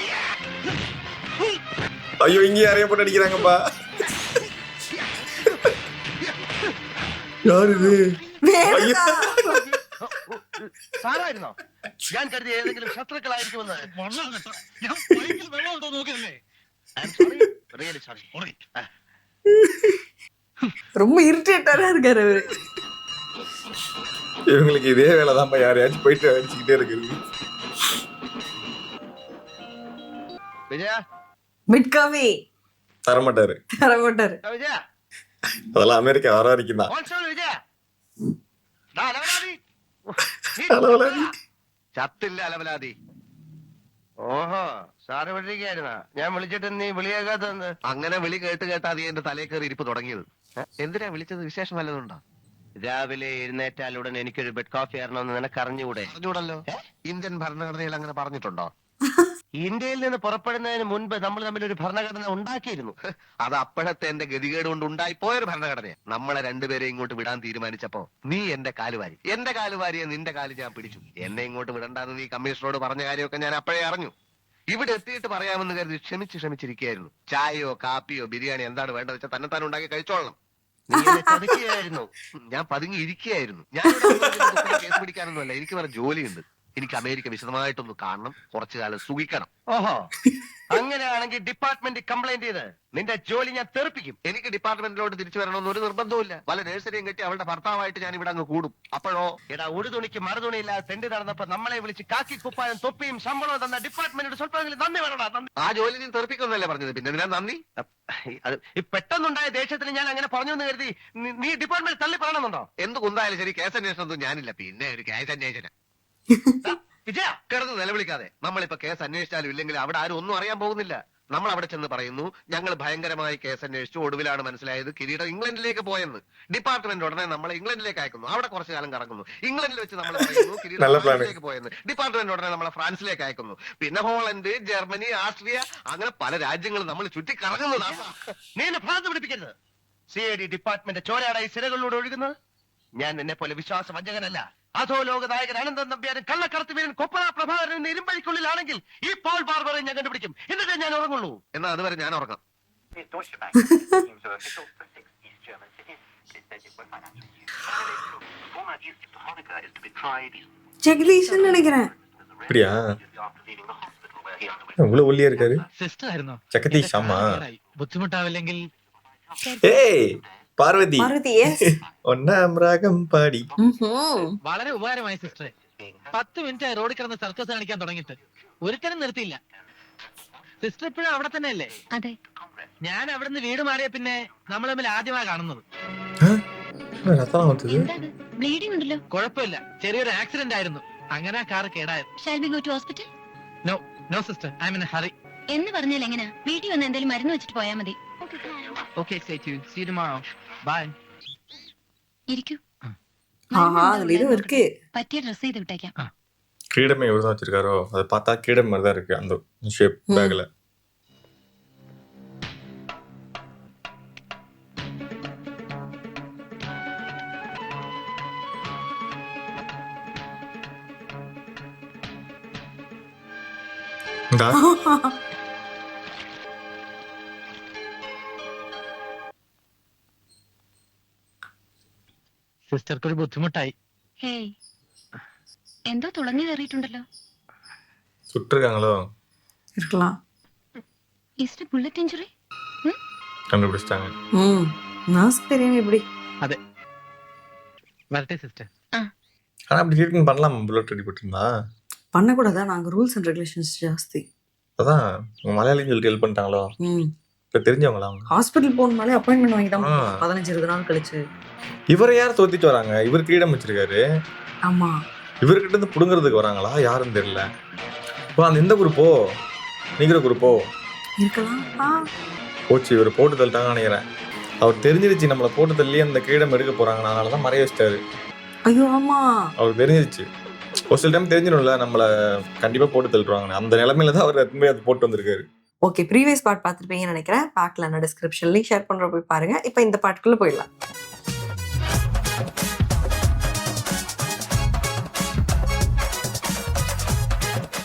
ஐயோ, இங்க யாரையும் போட்டு அடிக்கிறாங்கப்பா. யாரு இது? ஐயோ, സാറായിരുന്നോ? ഞാൻ കരുതി ഏതെങ്കിലും ശത്രുക്കളായിരിക്കുമെന്ന്. ഞാൻ ബൈക്കിൽ വെള്ളം ഉണ്ടോ നോക്കിയല്ലേ. Really sorry. ரொம்ப இரிட்டேட்டரா இருக்காரு அவரு. இவங்களுக்கு இதே வேலைதான்ப்பா, யாரையாச்சும் போயிட்டு அடிச்சுக்கிட்டே இருக்குது. விஜயா மிட்காவே தரமாட்டாரு. விஜயா, அதெல்லாம் அமெரிக்கா வர வரைக்கும் தான். விஜயா ചത്തില്ല അലവലാതി. ഓഹോ, സാറ് വിളിക്കായിരുന്നാ? ഞാൻ വിളിച്ചിട്ട് നീ വിളിയേക്കാത്തത്? അങ്ങനെ വിളി കേട്ടാ നീ എന്റെ തലേ കയറി ഇരിപ്പ് തുടങ്ങിയത്. എന്തിനാ വിളിച്ചത്? വിശേഷം വല്ലതുണ്ടോ? രാവിലെ എഴുന്നേറ്റാലുടൻ എനിക്കൊരു ബെഡ് കോഫി ആയിരുന്നെന്ന് നിനക്ക് അറിഞ്ഞൂടെ? അറിഞ്ഞൂടല്ലോ. ഇന്ത്യൻ ഭരണഘടനയിൽ അങ്ങനെ പറഞ്ഞിട്ടുണ്ടോ? ഇന്ത്യയിൽ നിന്ന് പുറപ്പെടുന്നതിന് മുൻപ് നമ്മൾ തമ്മിൽ ഒരു ഭരണഘടന ഉണ്ടാക്കിയിരുന്നു. അത് അപ്പോഴത്തെ എന്റെ ഗതികേട് കൊണ്ട് ഉണ്ടായി പോയൊരു ഭരണഘടന. നമ്മളെ രണ്ടുപേരെ ഇങ്ങോട്ട് വിടാൻ തീരുമാനിച്ചപ്പോ നീ എന്റെ കാലുവാരി, എന്റെ കാലുവാരിയെ നിന്റെ കാല് ഞാൻ പിടിച്ചു. എന്നെ ഇങ്ങോട്ട് വിടണ്ടാന്ന് നീ കമ്മീഷണറോട് പറഞ്ഞ കാര്യമൊക്കെ ഞാൻ അപ്പോഴേ അറിഞ്ഞു. ഇവിടെ എത്തിയിട്ട് പറയാമെന്ന് കരുതി ക്ഷമിച്ചിരിക്കുകയായിരുന്നു. ചായയോ കാപ്പിയോ ബിരിയാണി എന്താണ് വേണ്ടത് വെച്ചാൽ തന്നെത്താൻ ഉണ്ടാക്കി കഴിച്ചോളണം. നീ എന്നെ ചതിക്കുകയായിരുന്നു. ഞാൻ പതുങ്ങി ഇരിക്കുകയായിരുന്നു. ഞാൻ കേസ് പിടിക്കാനൊന്നുമല്ല, എനിക്ക് വേറെ ജോലിയുണ്ട്. എനിക്ക് അമേരിക്ക വിശദമായിട്ടൊന്ന് കാണണം, കുറച്ചു കാലം സുഖിക്കണം. ഓഹോ, അങ്ങനെയാണെങ്കിൽ ഡിപ്പാർട്ട്മെന്റ് കംപ്ലൈന്റ് ചെയ്ത് നിന്റെ ജോലി ഞാൻ തെറിപ്പിക്കും. എനിക്ക് ഡിപ്പാർട്ട്മെന്റിലോട്ട് തിരിച്ചു വരണമെന്ന് ഒരു നിർബന്ധവുമില്ല. പല നഴ്സറിയും കെട്ടി അവളുടെ ഭർത്താവായിട്ട് ഞാൻ ഇവിടെ അങ്ങ് കൂടും. അപ്പോഴോ എടാ, ഒരു തുണിക്ക് മറുതുണിയില്ലാതെ തെണ്ടി നടന്നപ്പോ നമ്മളെ വിളിച്ച് കാക്കി കുപ്പായം തൊപ്പിയും ശമ്പളവും തന്ന ഡിപ്പാർട്ട്മെന്റിന്റെ സ്വല്പമെങ്കിലും നന്ദി വേണം. ആ ജോലി നീ തെറിപ്പിക്കുന്നല്ലേ പറഞ്ഞത്, പിന്നെ എന്തിനാ നന്ദി? അത് ഈ പെട്ടെന്നുണ്ടായ ദേഷ്യത്തിൽ ഞാൻ അങ്ങനെ പറഞ്ഞു എന്ന് കരുതി നീ ഡിപ്പാർട്ട്മെന്റ് തള്ളി പറയണമെന്നുണ്ടോ? എന്ത് കുന്തായാലും ശരി, കേസ് അന്വേഷണം ഒന്നും ഞാനില്ല. പിന്നെ ഒരു കേസ് അന്വേഷണം വിജയ കിടന്ന് നിലവിളിക്കാതെ. നമ്മളിപ്പോ കേസ് അന്വേഷിച്ചാലും ഇല്ലെങ്കിൽ അവിടെ ആരും ഒന്നും അറിയാൻ പോകുന്നില്ല. നമ്മൾ അവിടെ ചെന്ന് പറയുന്നു ഞങ്ങൾ ഭയങ്കരമായി കേസ് അന്വേഷിച്ചു, ഒടുവിലാണ് മനസ്സിലായത് കിരീടം ഇംഗ്ലണ്ടിലേക്ക് പോയെന്ന്. ഡിപ്പാർട്ട്മെന്റ് ഉടനെ നമ്മളെ ഇംഗ്ലണ്ടിലേക്ക് അയക്കുന്നു. അവിടെ കുറച്ചു കാലം കറങ്ങുന്നു. ഇംഗ്ലണ്ടിൽ വെച്ച് നമ്മൾ പറയുന്നു കിരീടം നല്ല plan. ഫ്രാൻസിലേക്ക് പോയെന്ന്. ഡിപ്പാർട്ട്മെന്റ് ഉടനെ നമ്മളെ ഫ്രാൻസിലേക്ക് അയക്കുന്നു. പിന്നെ ഹോളണ്ട്, ജർമ്മനി, ആസ്ട്രിയ, അങ്ങനെ പല രാജ്യങ്ങളും നമ്മൾ ചുറ്റി കറങ്ങുന്നതാണ്. നീ എന്നെ ഭ്രാന്ത് പിടിപ്പിക്കരുത്. CID ഡിപ്പാർട്ട്മെന്റ് ചോരയാടായി സിരകളിലൂടെ ഒഴുകുന്നത്. ഞാൻ നിന്നെ പോലെ വിശ്വാസവഞ്ചകനല്ല. അധോലോക നായകൻ അനന്തൻ നമ്പ്യാരും കള്ളക്കടത്ത് വീരൻ കൊപ്പള പ്രഭാകരൻ ഇരുമ്പഴിക്കുള്ളിലാണെങ്കിൽ ഈ പോൾ ബാർബറെ ഞാൻ കണ്ടുപിടിക്കും. എന്നിട്ടേ ഞാൻ ഉറങ്ങുള്ളൂ. എന്നാ അതുവരെ ഞാൻ ഉറങ്ങാം. ஜெகதீஷன் நினைக்கிறேன். அப்படியா? இவ்வளவு ஒல்லியா இருக்காரு. സിസ്റ്റർ ആയിരുന്നോ? ജഗദീഷ്, ആമാ. ബുദ്ധിമുട്ടാവില്ലെങ്കിൽ ഏയ് പാർവതി, மாருதி எஸ். ഒന്നാം രാഗം പാടി. വളരെ ഉപകാരമായി സിസ്റ്ററെ. 10 മിനിറ്റ് റോഡിൽ കിടന്ന് സർക്കസ് കാണിക്കാൻ തുടങ്ങിയിട്ട് ഒരിക്കലും നിർത്തിയില്ല. സിസ്റ്റർ ഇപ്പോഴും അവിടെ തന്നെ അല്ലേ? അതെ. ഞാൻ അവിടുന്ന് വീട് മാറിയ പിന്നെ നമ്മൾ തമ്മിൽ ആദ്യമായി കാണുന്നത്. എന്താണ് ബ്ലീഡിംഗ് ഉണ്ടല്ലോ? കുഴപ്പമില്ല, ചെറിയൊരു ആക്സിഡന്റ് ആയിരുന്നു. അങ്ങനെ ആ കാർ കേടായത്. Shall we go to hospital? No no sister, I am in a hurry. എന്ന് പറഞ്ഞാൽ എങ്ങനെയാ? വീട്ടിൽ വന്ന് എന്തെങ്കിലും മരുന്ന് വെച്ചിട്ട് പോയാൽ മതി. Okay, stay tuned. See you tomorrow. Bye. ഇരിക്കൂ. அதுல இது இருக்கு. പറ്റിയ ഡ്രസ് ചെയ്ത് വിട്ടേക്കാം. கிரீடமே இவர் தான் வச்சிருக்காரோ? அதை பார்த்தா கிரீடம் மாதிரி தான் இருக்கு அந்த ஷேப் பேக்ல. സിസ്റ്റർക്ക് ഒരു ബുദ്ധിമുട്ടായി. ഹേയ്, എന്തോ തുളഞ്ഞു കയറിയിട്ടുണ്ടല്ലോ. சுட்டிருக்காங்களோ? இருக்கலாம். Is it bullet injury? கண்டுபிடிச்சிட்டாங்க. நாஸ்க்கு தெரியும் எப்படி. അതെ, വരട്ടെ സിസ്റ്റർ. ஆனா அப்படி ட்ரீட்மெண்ட் பண்ணலாம். புல்லட் அடிபட்டிருந்தா பண்ணக்கூடாதா? நாங்க ரூல்ஸ் அண்ட் ரெகுலேஷன்ஸ் ஜாஸ்தி. அதான் உங்க மலையாளின்னு சொல்லிட்டு ஹெல்ப் பண்ணிட்டாங்களோ? இப்ப தெரிஞ்சவங்களா அவங்க? ஹாஸ்பிட்டல் போகணும்னாலே அப்பாயின்மெண்ட் வாங்கி தான் ஆ. 15-20 நாள் கழிச்சு. இவரை யார் தோத்திட்டு வராங்க? இவர் கிரீடம் வச்சிருக்காரு. ஆமா, இவர்கிட்ட இருந்து புடுங்கிறதுக்கு வராங்களா? யாருன்னு தெரியல. இப்போ அந்த இந்த குரூப்போ நீங்கிற குரூப்போ இருக்கலாம். போச்சு, இவர் போட்டு தள்ளிட்டாங்கன்னு நினைக்கிறேன். அவர் தெரிஞ்சிருச்சு நம்மளை போட்டு தள்ளி அந்த கிரீடம் எடுக்க போறாங்க. அதனால தான் மறைய வச்சிட்டாரு. ஐயோ ஆமா, அவருக்கு தெரிஞ்சிருச்சு. ஒரு சில டைம் தெரிஞ்சிடும்ல நம்மளை கண்டிப்பா போட்டு தள்ளிடுவாங்க. அந்த நிலைமையில தான் அவர் எதுவுமே அது போட்டு வந்திருக்காரு. ஓகே, ப்ரீவியஸ் பார்ட் பார்த்துருப்பீங்கன்னு நினைக்கிறேன். பார்க்கல, நான் டிஸ்கிரிப்ஷன் லிங்க் ஷேர் பண்ற போய் பாருங்க. இப்போ இந்த பாட்டுக்குள்ள போயிடலாம்.